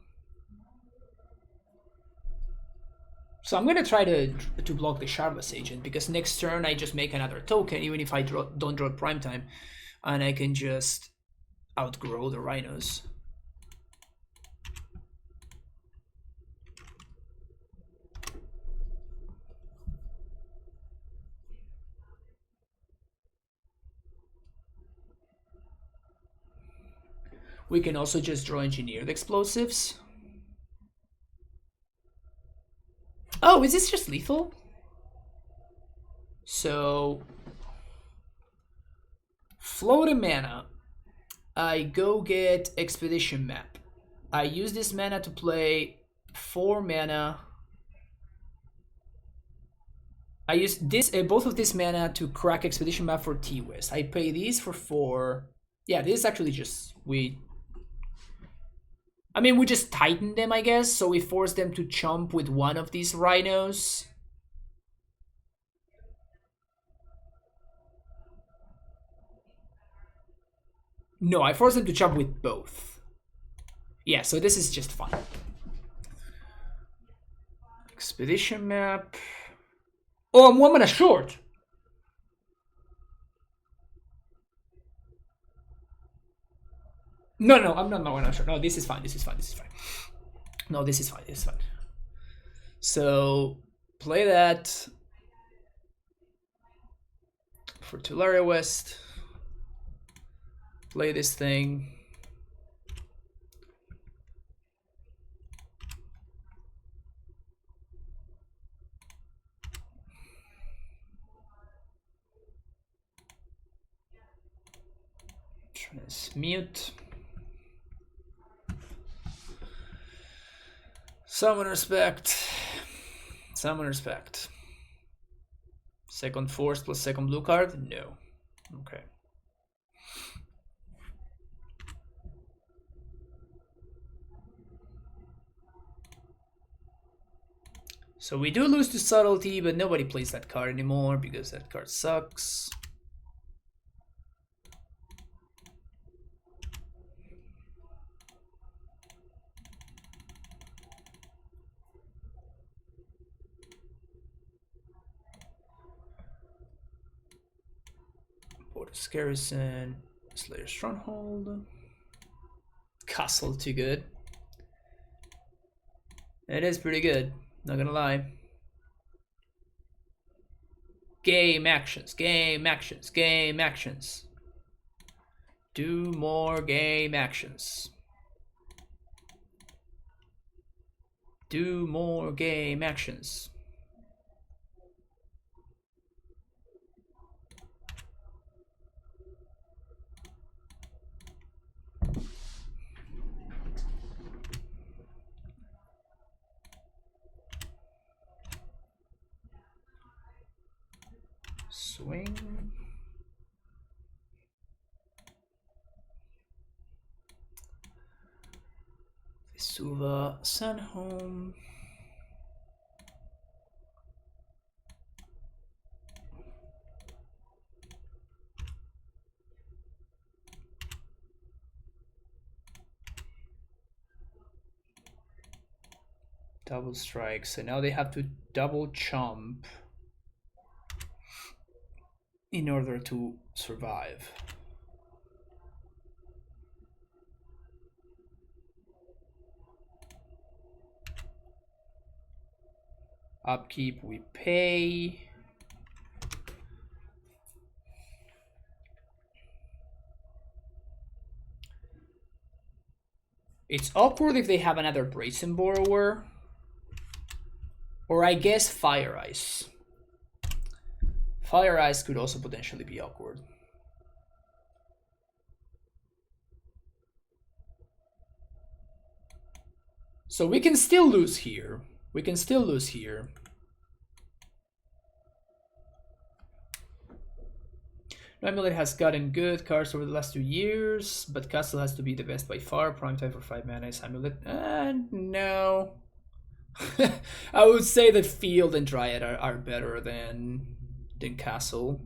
So I'm gonna try to block the Shardless Agent, because next turn I just make another token, even if I don't draw Prime Time, and I can just outgrow the Rhinos. We can also just draw Engineered Explosives. Oh, is this just lethal? So, float a mana. I go get Expedition Map. I use this mana to play 4 mana. I use this both of this mana to crack Expedition Map for T-West. I pay these for 4. Yeah, this is actually just we just tighten them, I guess. So we force them to chump with one of these Rhinos. No, I forced him to chop with both. Yeah, so this is just fine. Expedition map. Oh, I'm 1 mana short. No, I'm not 1 mana short. No, this is fine. This is fine. This is fine. No, this is fine. This is fine. So play that for Tularia West. Play this thing. Transmute. Summon respect. Summon respect. Second force plus second blue card? No. Okay. So we do lose to subtlety, but nobody plays that card anymore because that card sucks. Porter's Garrison, Slayer Stronghold. Castle too good. It is pretty good, not gonna lie. Game actions, game actions, game actions. Do more game actions. Do more game actions. Swing. Vesuva, Sunhome. Double strike. So now they have to double chomp in order to survive. Upkeep, we pay. It's awkward if they have another Brazen Borrower. Or I guess Fire Ice. Fire Ice could also potentially be awkward. So we can still lose here. We can still lose here. AmuLIT has gotten good cards over the last 2 years, but Castle has to be the best by far. Prime time for 5 mana is AmuLIT. No. I would say that Field and Dryad are better than Castle.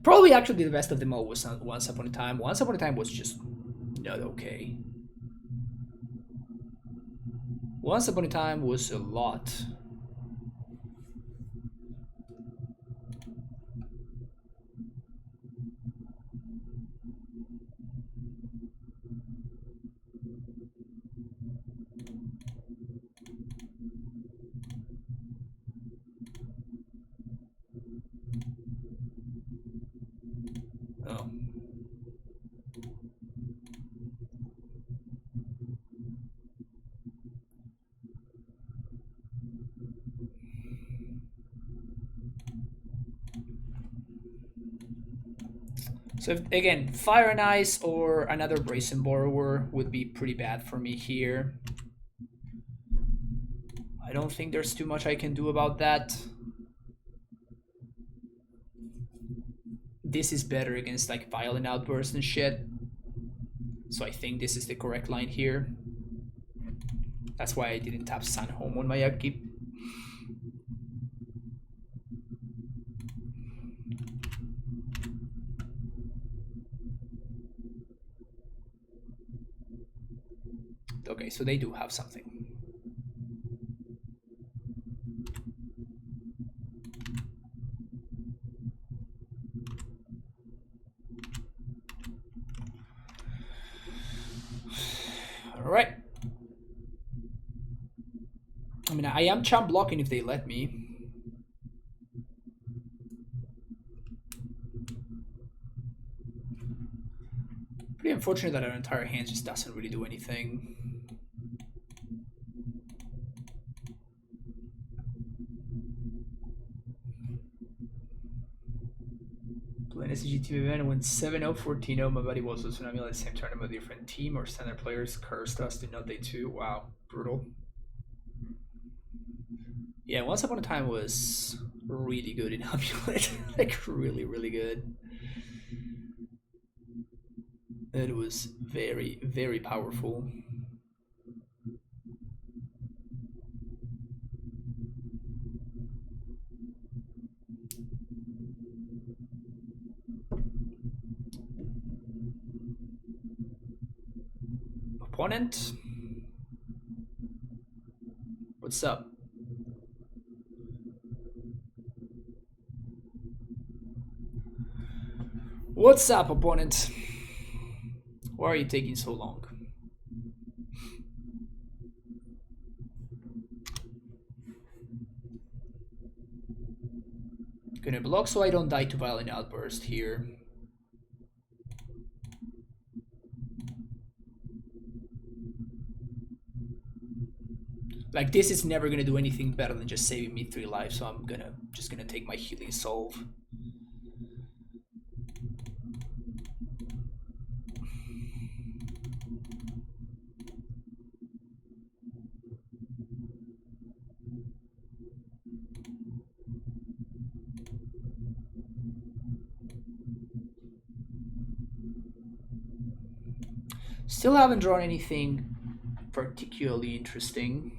Probably actually the best of them all was Once Upon a Time. Once Upon a Time was just not okay. Once Upon a Time was a lot. Oh. So if, again, Fire and Ice or another Brazen Borrower would be pretty bad for me here. I don't think there's too much I can do about that. This is better against like Violent Outburst and shit. So I think this is the correct line here. That's why I didn't tap Sunhome on my upkeep. Okay, so they do have something. All right. I mean, I am champ blocking if they let me. Pretty unfortunate that our entire hand just doesn't really do anything. Playing SCGTV event went 7-0, 14-0. My buddy was also at the same tournament, a different team or standard players cursed us to not they too. Wow, brutal. Yeah, once upon a time was really good in AmuLIT. Like really, really good. It was very, very powerful. Opponent, what's up? What's up, opponent? Why are you taking so long? Gonna block so I don't die to violent outburst here. Like this is never gonna do anything better than just saving me 3 lives, so I'm just gonna take my healing solve. Still haven't drawn anything particularly interesting.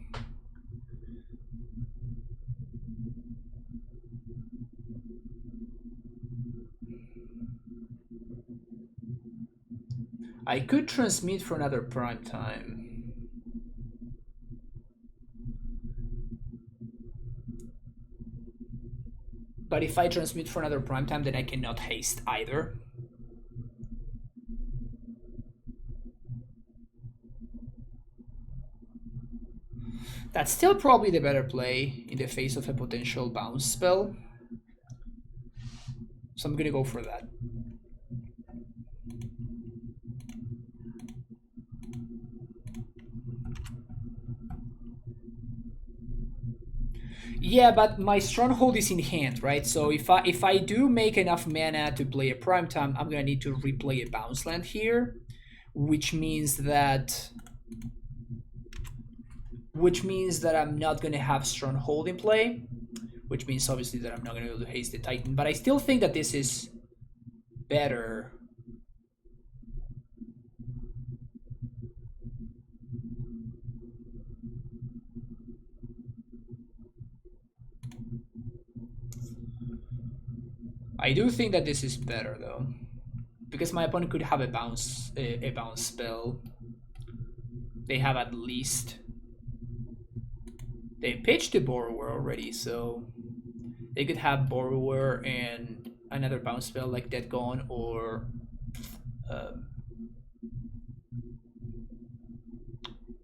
I could transmit for another prime time. But if I transmit for another prime time, then I cannot haste either. That's still probably the better play in the face of a potential bounce spell. So I'm gonna go for that. Yeah, but my stronghold is in hand, right? So if I do make enough mana to play a prime time, I'm gonna need to replay a bounce land here, which means that I'm not gonna have stronghold in play, which means obviously that I'm not gonna be able to haste the Titan. But I still think that this is better. I do think that this is better though, because my opponent could have a bounce spell. They have at least they pitched the Borrower already, so they could have Borrower and another bounce spell like Dead Gone or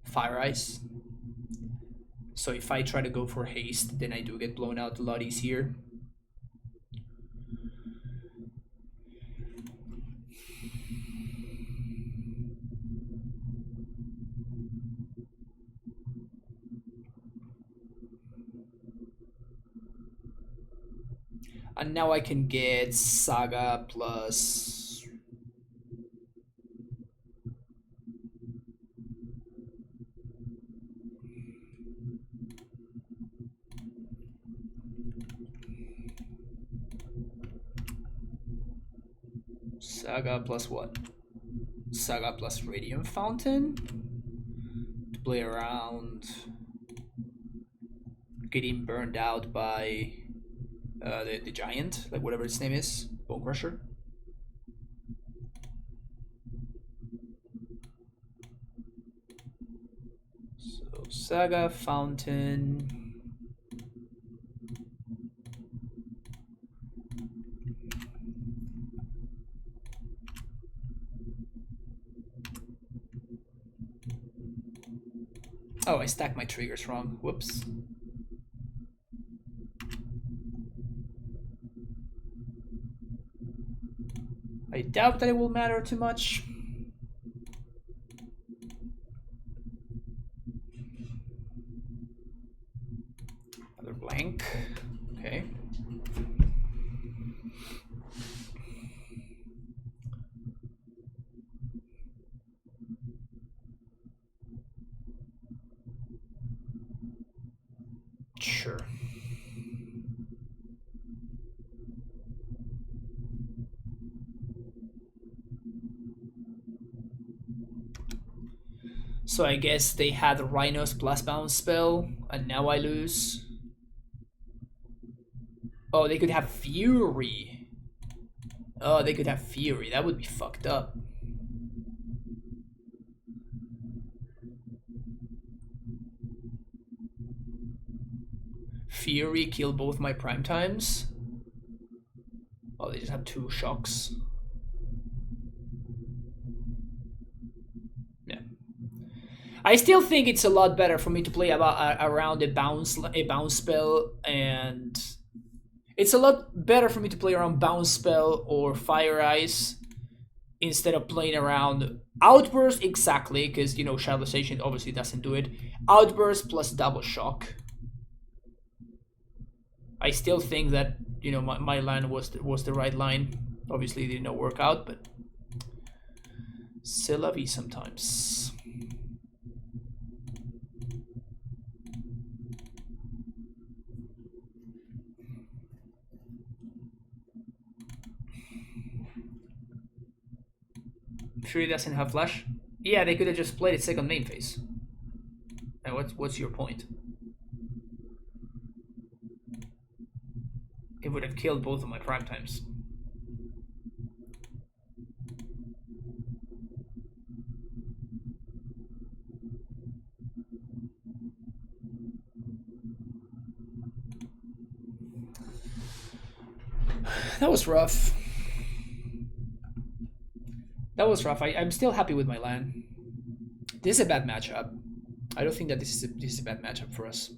Fire Ice. So if I try to go for haste, then I do get blown out a lot easier. And now I can get Saga plus Saga plus what? Saga plus Radiant Fountain to play around getting burned out by the giant, like whatever its name is, Bone Crusher. Saga, Fountain. Oh, I stacked my triggers wrong. Whoops. I doubt that it will matter too much. Another blank. Okay. Sure. So I guess they had Rhinos plus bounce spell, and now I lose. Oh, they could have Fury. Oh, they could have Fury. That would be fucked up. Fury kill both my prime times. Oh, they just have 2 shocks. Yeah. I still think it's a lot better for me to play around a bounce spell, and it's a lot better for me to play around bounce spell or fire ice instead of playing around outburst, exactly, because you know shadowization obviously doesn't do it. Outburst plus double shock. I still think that you know my line was the right line. Obviously, it did not work out, but c'est la vie sometimes. Fury doesn't have flash. Yeah, they could have just played it second main phase. And what's your point? It would have killed both of my prime times. That was rough. That was rough. I'm still happy with my land. This is a bad matchup. I don't think that this is a bad matchup for us.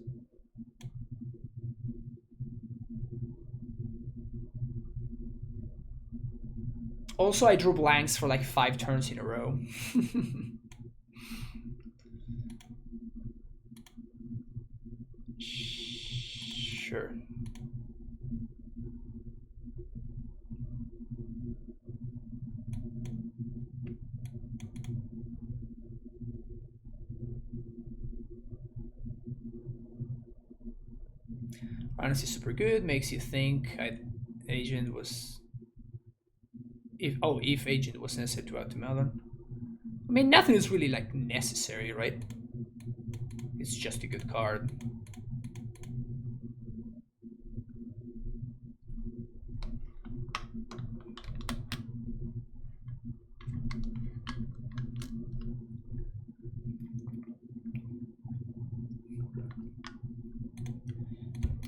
Also, I drew blanks for like 5 turns in a row. Sure. Honestly, super good. Makes you think. Agent was. If agent was necessary to add to Melon. I mean, nothing is really like necessary, right? It's just a good card.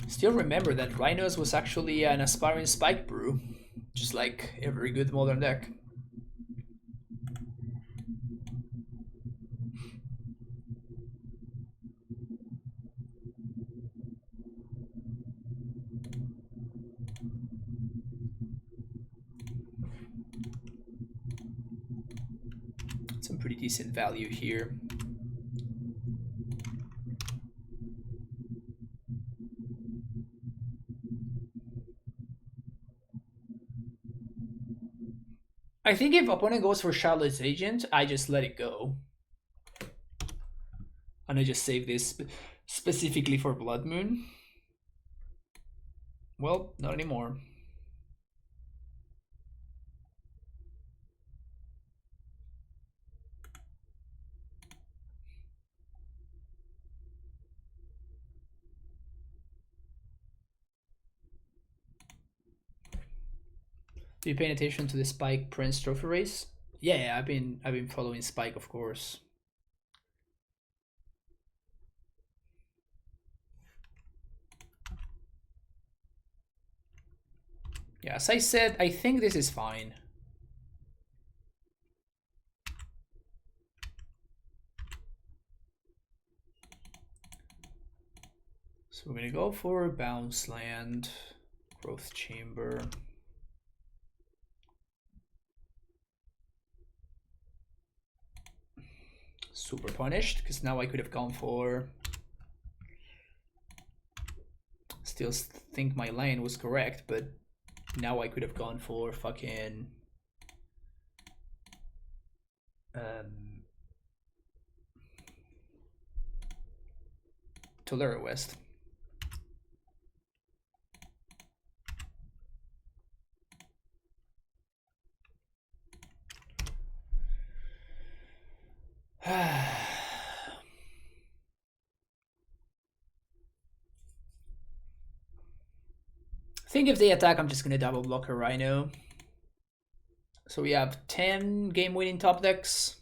Still remember that Rhinos was actually an aspiring spike brew, just like every good modern deck. Some pretty decent value here. I think if opponent goes for Charlotte's Agent, I just let it go. And I just save this specifically for Blood Moon. Well, not anymore. Do you pay attention to the Spike Prince Trophy race? Yeah, I've been following Spike, of course. Yeah, as I said, I think this is fine. So we're gonna go for bounce land, growth chamber. Super punished, because now I could have gone for... Still think my lane was correct, but now I could have gone for fucking... Lurrus West. I think if they attack, I'm just gonna double block a Rhino. So we have 10 game-winning top decks.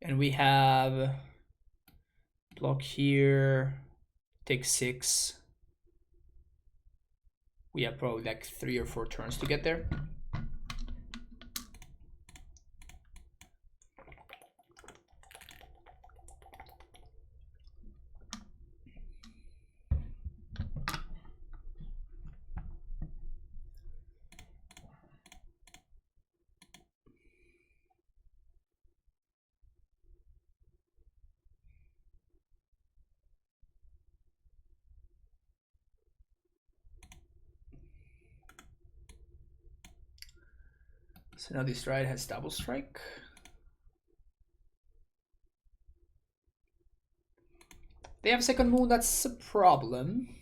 And we have block here, take 6. We have probably like 3 or 4 turns to get there. So now this ride has double strike. They have second moon, that's a problem.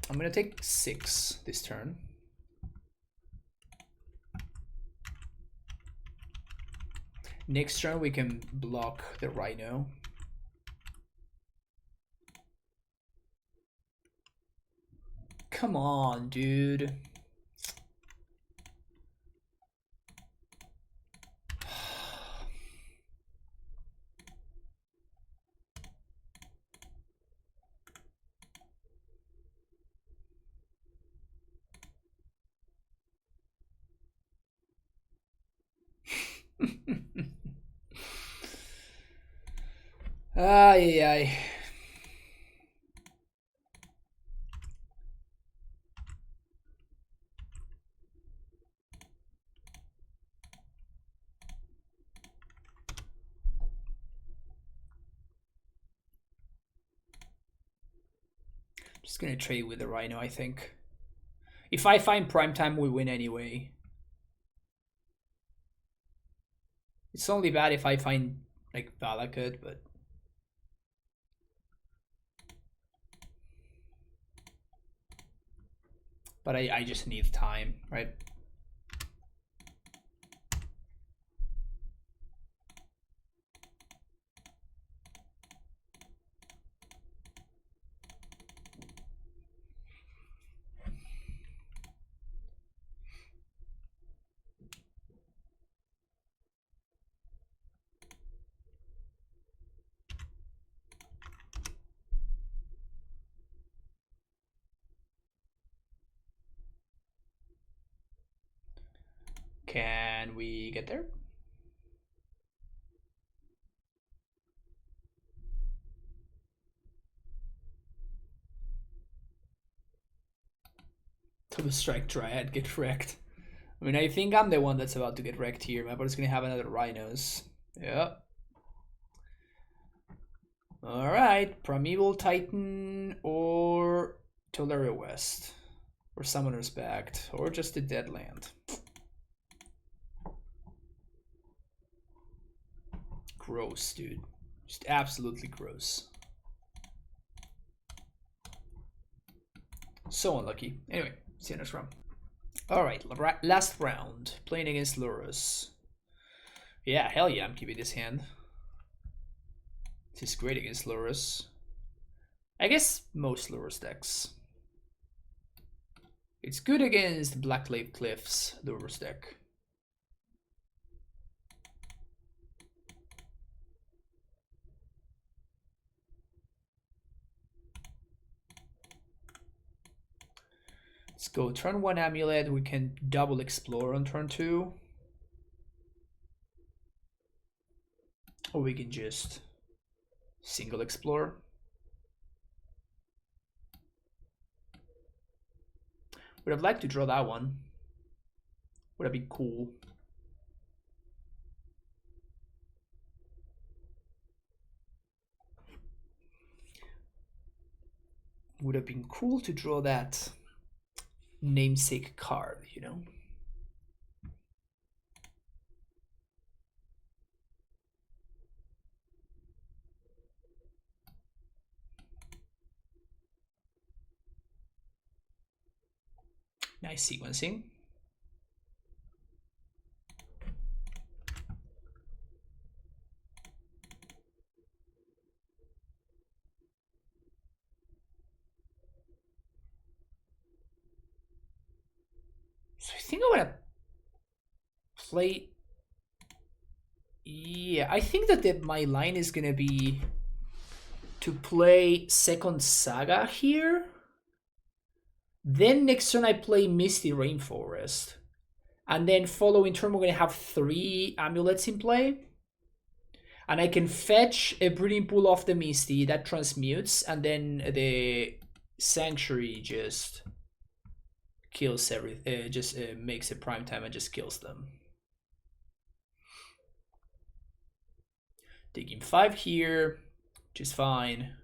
I'm gonna take 6 this turn. Next turn we can block the Rhino. Come on, dude. Ay, ay. Just gonna trade with the Rhino, I think. If I find prime time, we win anyway. It's only bad if I find like Valakut, but I just need time, right? Can we get there? To the strike triad, get wrecked. I mean, I think I'm the one that's about to get wrecked here. My opponent's gonna have another Rhinos. Yep. Alright, Primeval Titan or Tolera West. Or Summoner's Pact, or just a dead land. Gross, dude. Just absolutely gross. So unlucky. Anyway, see you next round. Alright, last round. Playing against Lurrus. Yeah, hell yeah, I'm keeping this hand. This is great against Lurrus. I guess most Lurrus decks. It's good against Black Lake Cliffs Lurrus deck. Let's go turn 1 AmuLIT. We can double explore on turn 2. Or we can just single explore. Would have liked to draw that one. Would have been cool. Would have been cool to draw that namesake card, you know? Nice sequencing. So I think I'm gonna play. Yeah, I think that my line is gonna be to play second Saga here. Then next turn I play Misty Rainforest. And then following turn we're gonna have 3 AmuLITs in play. And I can fetch a Breeding Pool off the Misty that transmutes, and then the Sanctuary just kills everything, just makes a prime time and just kills them. Taking 5 here, which is fine.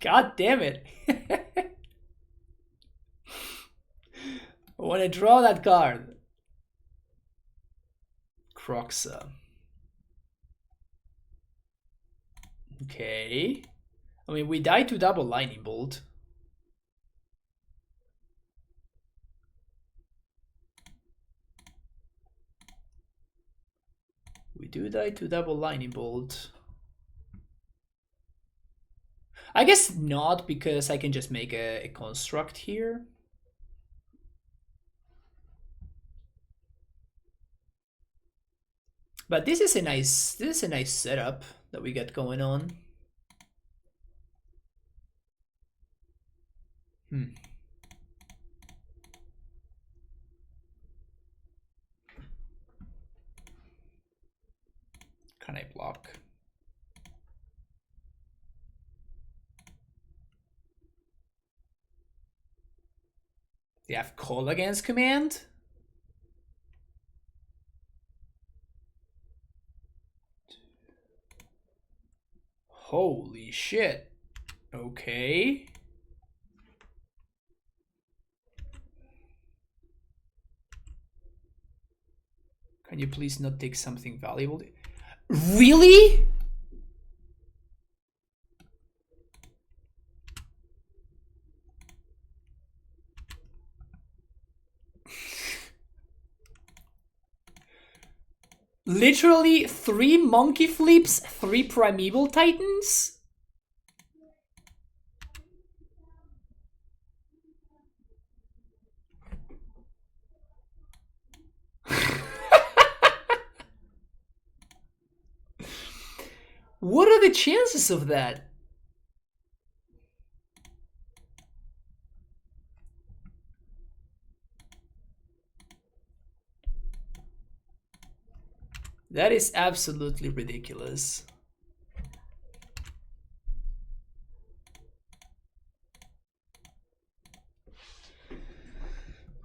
God damn it. I want to draw that card. Croxa. Okay. I mean, we died to double Lightning Bolt. We do die to double Lightning Bolt. I guess not, because I can just make a construct here. But this is a nice setup that we got going on. Can I block? They have call against command? Holy shit. Okay. Can you please not take something valuable? Really? Literally 3 Monke flips, 3 Primeval Titans? What are the chances of that? That is absolutely ridiculous.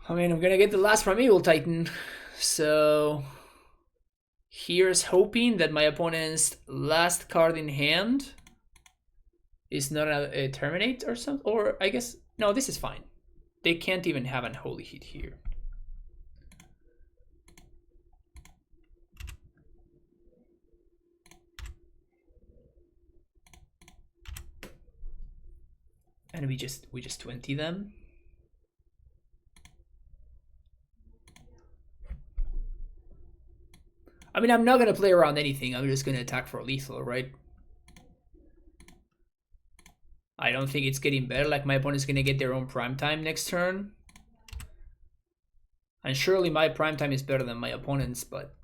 I mean, I'm gonna get the last Primeval Titan, so here's hoping that my opponent's last card in hand is not a Terminate or something. Or I guess, no, this is fine. They can't even have an Holy Hit here. And we just 20 them. I mean, I'm not gonna play around anything. I'm just gonna attack for lethal, right? I don't think it's getting better. Like, my opponent's gonna get their own prime time next turn. And surely my prime time is better than my opponent's, but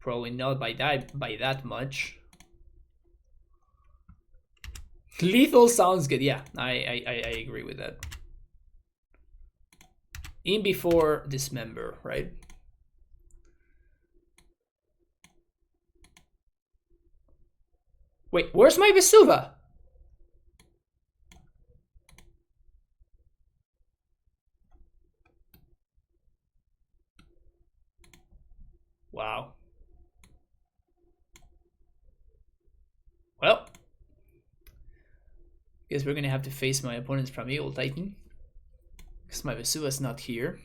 probably not by that much. Lethal sounds good. Yeah, I agree with that. In before dismember, right? Wait, where's my Vesuva? Wow. Well, guess we're gonna have to face my opponent's Primeval Titan. Because my Vesuva's not here.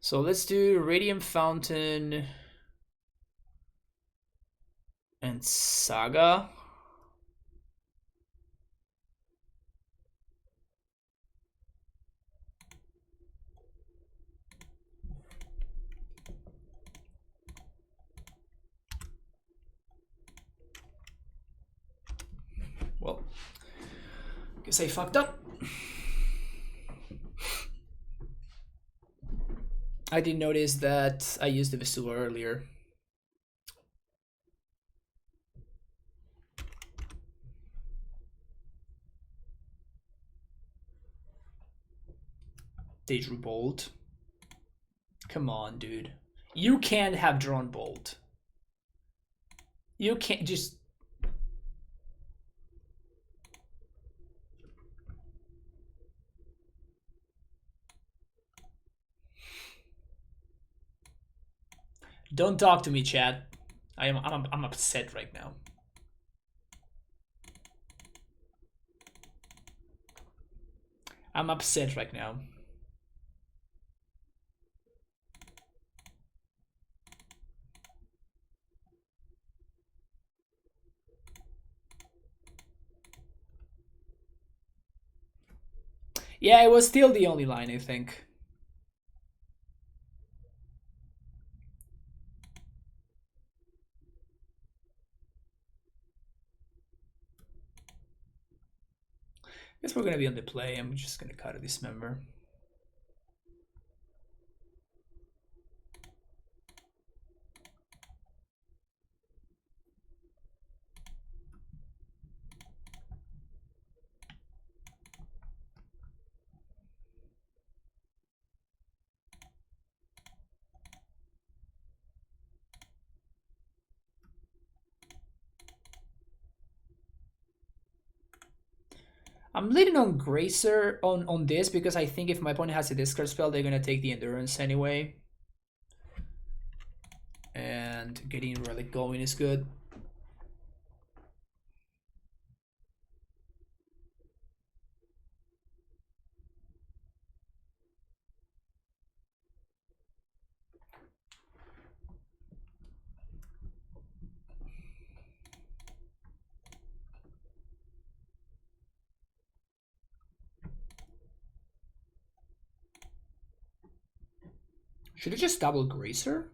So let's do Radium Fountain and Saga. Well, guess I fucked up. I didn't notice that I used the Vesuva earlier. They drew Bolt. Come on, dude. You can't have drawn Bolt. You can't just... Don't talk to me, Chad. I'm upset right now. I'm upset right now. Yeah, it was still the only line, I think. Guess we're gonna be on the play. I'm just gonna cut a dismember. I'm leaning on Gracer on this because I think if my opponent has a discard spell, they're gonna take the Endurance anyway. And getting Relic going is good. Should I just double Gracer?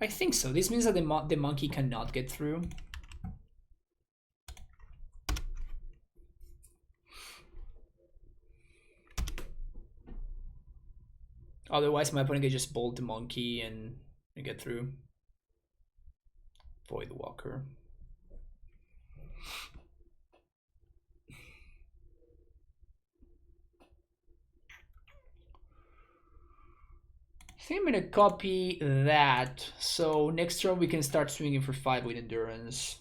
I think so. This means that the monkey cannot get through. Otherwise, my opponent can just bolt the monkey and get through. Void Walker. I think I'm gonna copy that. So next turn we can start swinging for 5 with Endurance.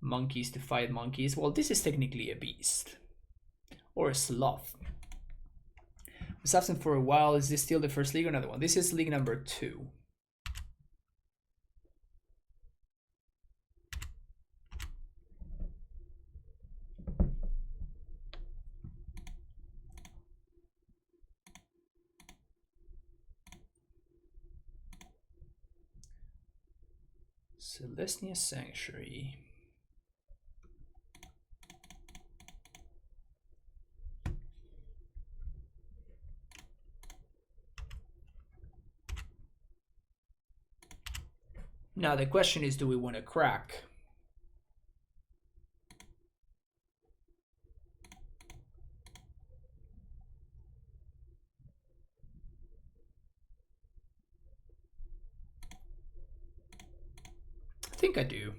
Monkeys to fight monkeys. Well, this is technically a beast. Or a sloth. Was absent for a while. Is this still the first league or another one? This is league number 2. Celestia Sanctuary. Now the question is, do we want to crack? think I do.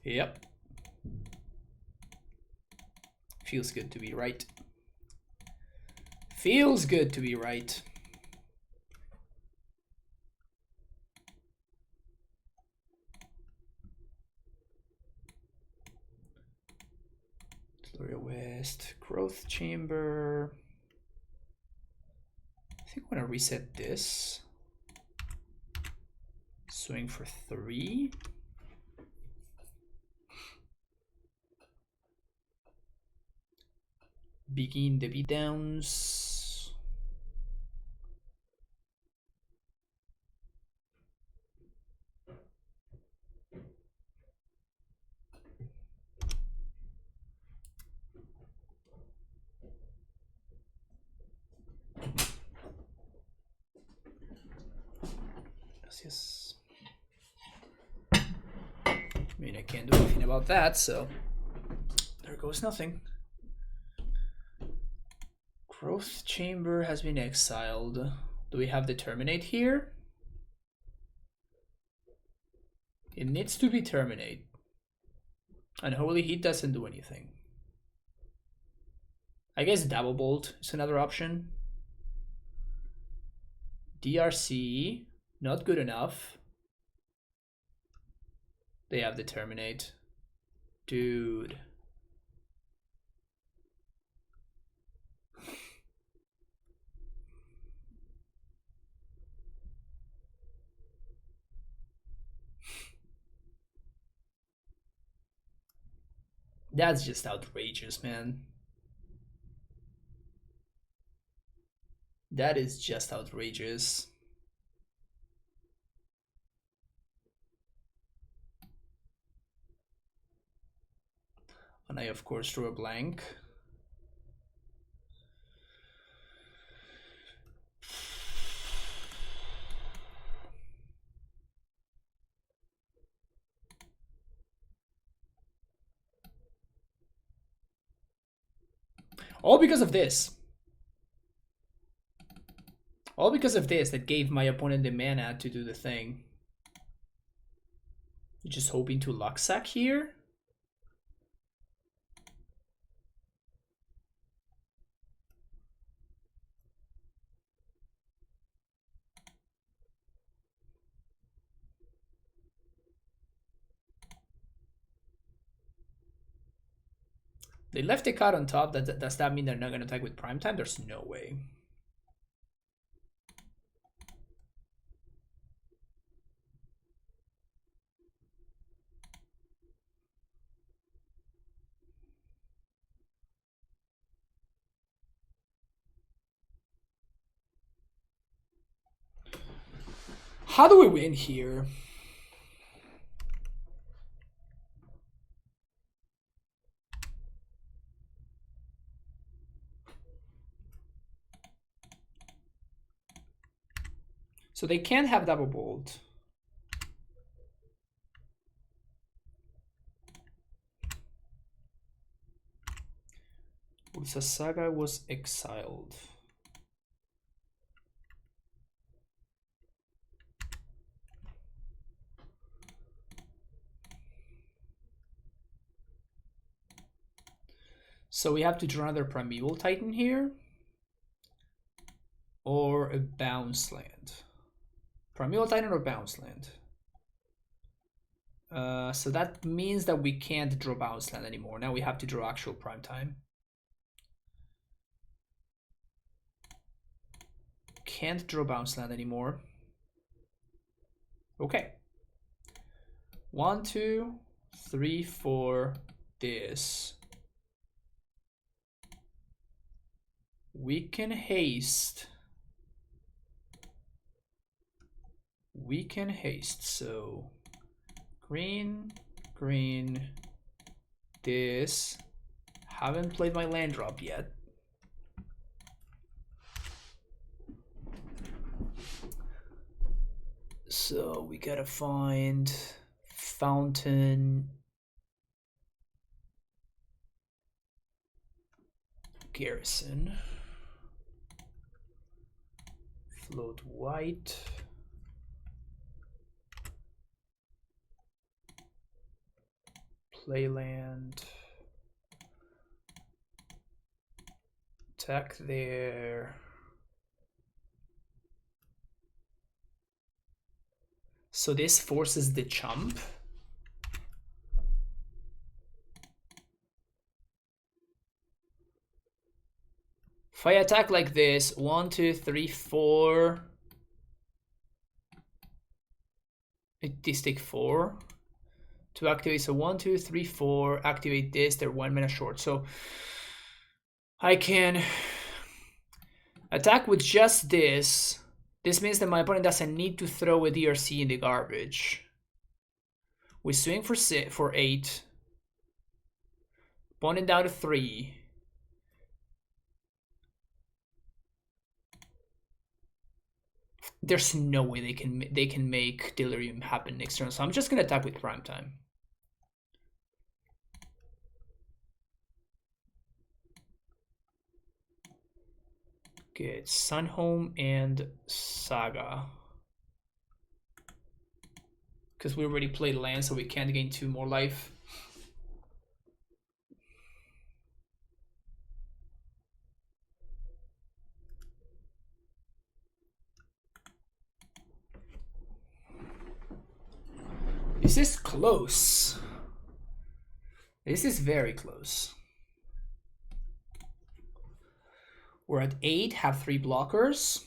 Yep. Feels good to be right. Feels good to be right. Gloria West, growth chamber. I think I want to reset this. Swing for 3. Begin the beatdowns. Yes. I mean, I can't do anything about that, so there goes nothing. Growth chamber has been exiled. Do we have the terminate here? It needs to be terminate. Unholy Heat doesn't do anything. I guess Double Bolt is another option. DRC, not good enough. They have the terminate. Dude. That's just outrageous, man. That is just outrageous. And I, of course, drew a blank. All because of this. All because of this that gave my opponent the mana to do the thing. Just hoping to luck sack here. They left the card on top. Does that mean they're not going to attack with prime time? There's no way. How do we win here? So they can't have Double Bolt. Ursa Saga was exiled. So we have to draw another Primeval Titan here. Or a bounce land. Primeval Titan or bounce land. So that means that we can't draw bounce land anymore. Now we have to draw actual prime time. Can't draw bounce land anymore. Okay. 1, 2, 3, 4. This. We can haste. We can haste. So green, green, this. Haven't played my land drop yet. So we gotta find Fountain, Garrison, Float white. Play land. Attack there. So this forces the chump. If I attack like this, 1, 2, 3, 4. This take 4 to activate. So 1, 2, 3, 4. Activate this. They're 1 mana short. So I can attack with just this. This means that my opponent doesn't need to throw a DRC in the garbage. We swing for 8. Opponent down to 3. There's no way they can make Delirium happen next turn. So I'm just gonna attack with Prime Time. Good. Sunhome and Saga. Because we already played land, so we can't gain 2 more life. This is close. This is very close. We're at 8, have 3 blockers.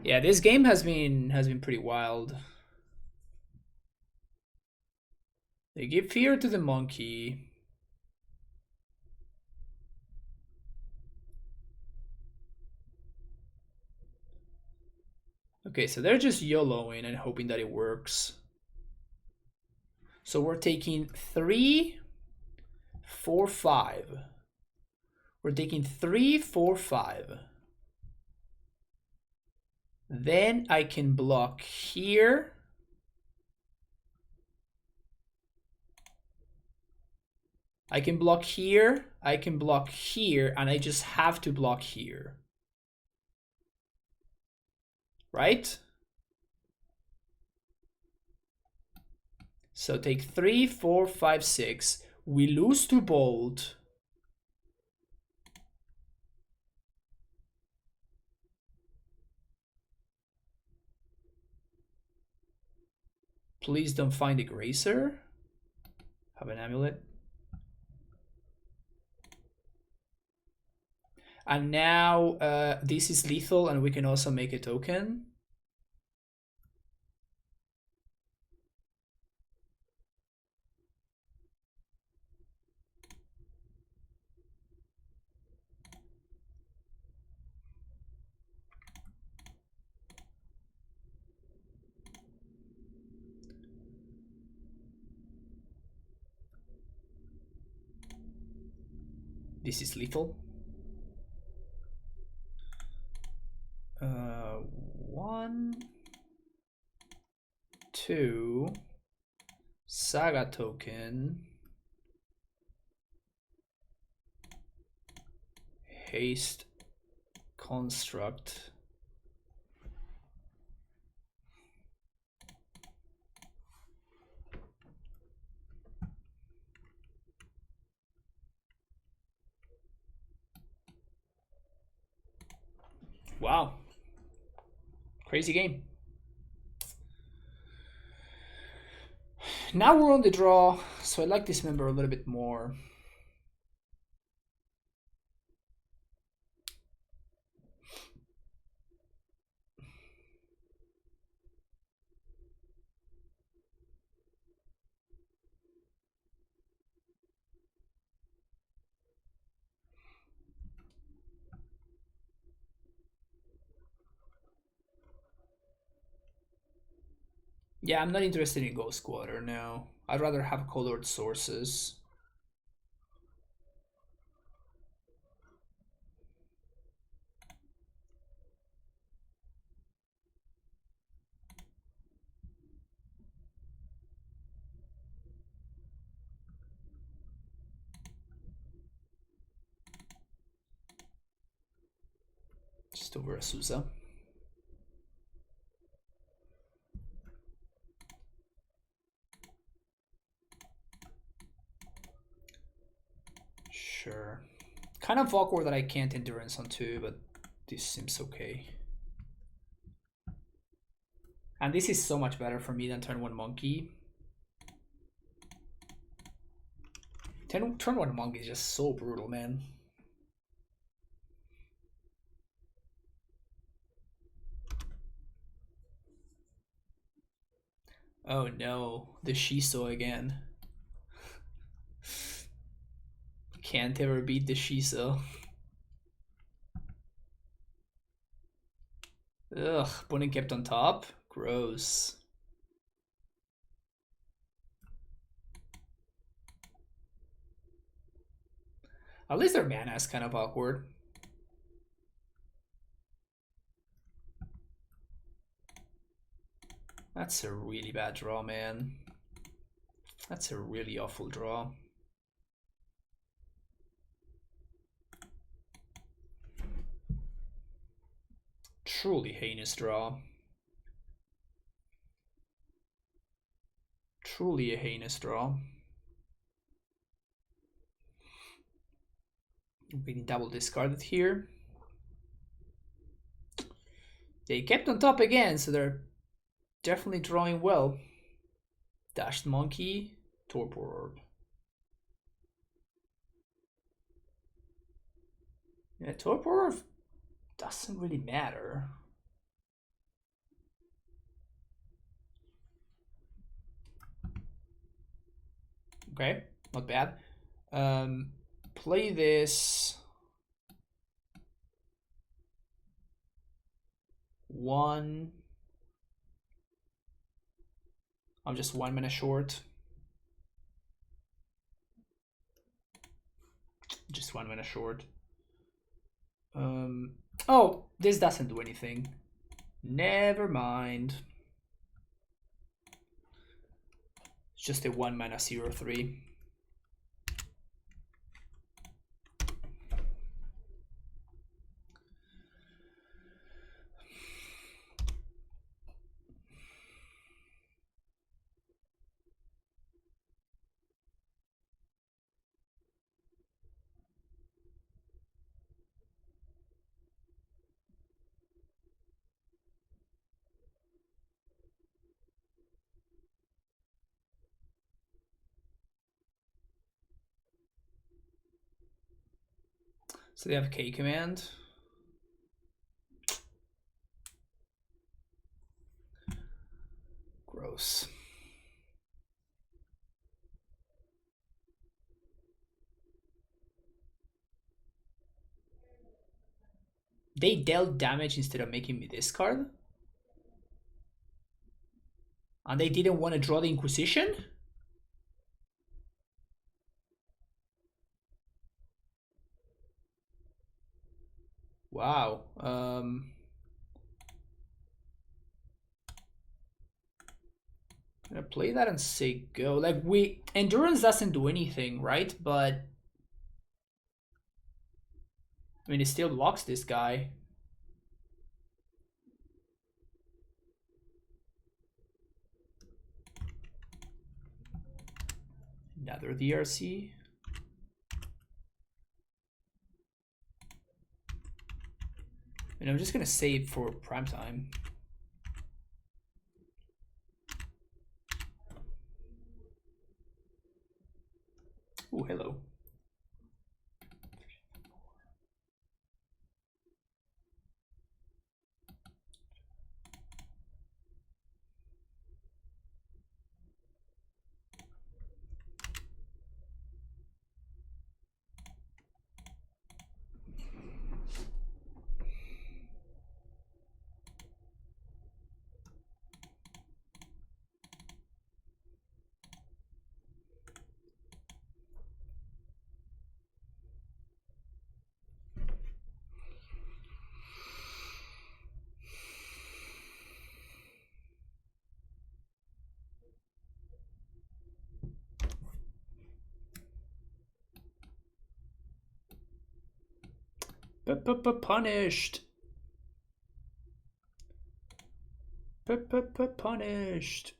Yeah, this game has been pretty wild. They give fear to the Monke. Okay, so they're just YOLOing and hoping that it works. So we're taking 3, 4, 5. We're taking 3, 4, 5. Then I can block here. I can block here. I can block here, and I just have to block here. Right? So take 3, 4, 5, 6. We lose to Bolt. Please don't find a Grazer. Have an AmuLIT. And now this is lethal, and we can also make a token. This is lethal. 1, 2, Saga token, haste construct. Wow. Crazy game. Now we're on the draw, so I like this member a little bit more. Yeah, I'm not interested in Ghost Quarter now. I'd rather have colored sources. Just just over Asusa. Sure. Kind of awkward that I can't endurance on 2, but this seems okay. And this is so much better for me than turn 1 Monkey. Turn 1 Monkey is just so brutal, man. Oh no, the Shiso again. Can't ever beat the Shiso. Ugh, Bonin kept on top? Gross. At least their mana is kind of awkward. That's a really bad draw, man. That's a really awful draw. Truly heinous draw. Truly a heinous draw. Being double discarded here. They kept on top again, so they're definitely drawing well. Dashed Monkey, Torpor Orb. Yeah, Torpor Orb doesn't really matter. Okay, not bad. Play this 1. I'm just 1 mana short. Just 1 mana short. Oh, this doesn't do anything. Never mind. It's just a 1 mana 0/3. So they have K command. Gross. They dealt damage instead of making me discard? And they didn't want to draw the Inquisition? Wow. Gonna play that and say go. Like, endurance doesn't do anything, right? But I mean, it still locks this guy. Another DRC. And I'm just gonna save for prime time. Oh, hello. Punished. Punished.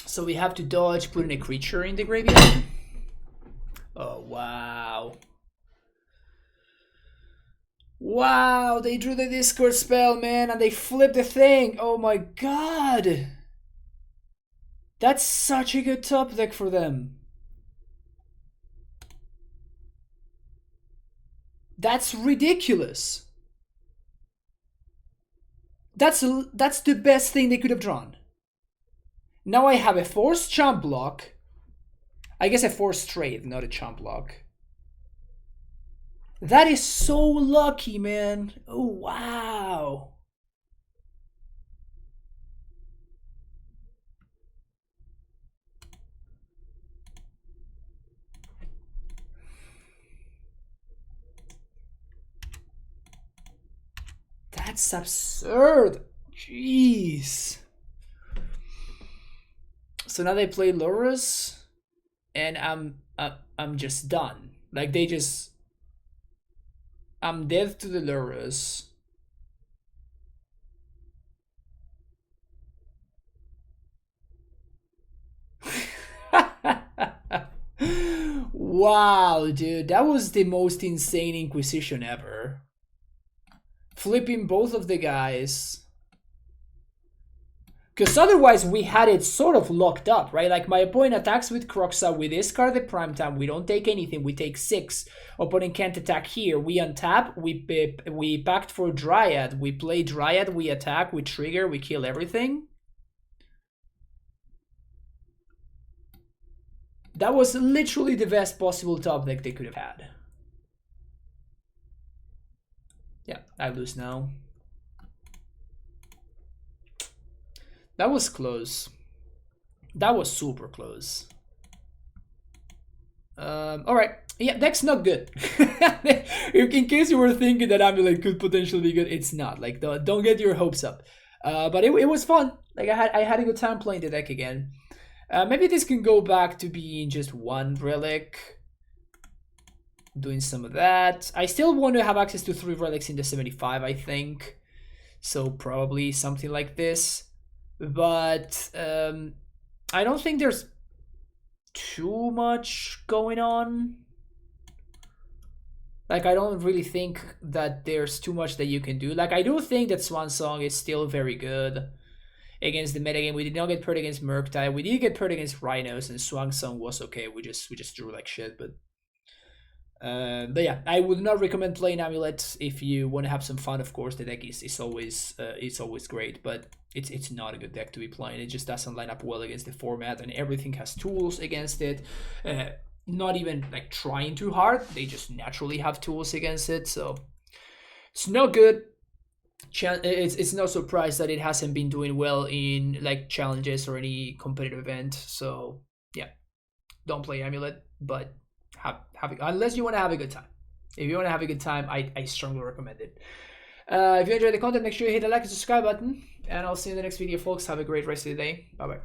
So we have to dodge putting a creature in the graveyard. Oh, wow. Wow, they drew the Discord spell, man, and they flipped the thing. Oh my god. That's such a good top deck for them. That's ridiculous. That's the best thing they could have drawn. Now I have a forced chump block. I guess a forced trade, not a chump block. That is so lucky, man. Oh, wow. That's absurd. Jeez. So now they play Lurrus, and I'm just done. Like they just, I'm dead to the Lurrus. Wow, dude, that was the most insane Inquisition ever. Flipping both of the guys. Because otherwise we had it sort of locked up, right? Like my opponent attacks with Kroxa, we discard the prime time, we don't take anything, we take 6. Opponent can't attack here. We untap, we pact for Dryad, we play Dryad, we attack, we trigger, we kill everything. That was literally the best possible top deck they could have had. Yeah, I lose now. That was close. That was super close. All right. Yeah, deck's not good. In case you were thinking that AmuLIT could potentially be good, it's not. Like, don't get your hopes up. But it was fun. Like, I had a good time playing the deck again. Maybe this can go back to being just one relic. Doing some of that. I still want to have access to 3 relics in the 75, I think. So probably something like this. But I don't think there's too much going on. Like, I don't really think that there's too much that you can do. Like, I do think that Swan Song is still very good against the metagame. We did not get paired against Murktide. We did get paired against Rhinos, and Swan Song was okay. We just drew like shit, but yeah, I would not recommend playing AmuLIT if you want to have some fun. Of course, the deck is always great, but it's not a good deck to be playing. It just doesn't line up well against the format, and everything has tools against it. Not even like trying too hard; they just naturally have tools against it. So it's not good. It's no surprise that it hasn't been doing well in like challenges or any competitive event. So yeah, don't play AmuLIT, but unless you want to have a good time. If you want to have a good time, I strongly recommend it. If you enjoyed the content, make sure you hit the like and subscribe button, and I'll see you in the next video, folks. Have a great rest of the day. Bye bye.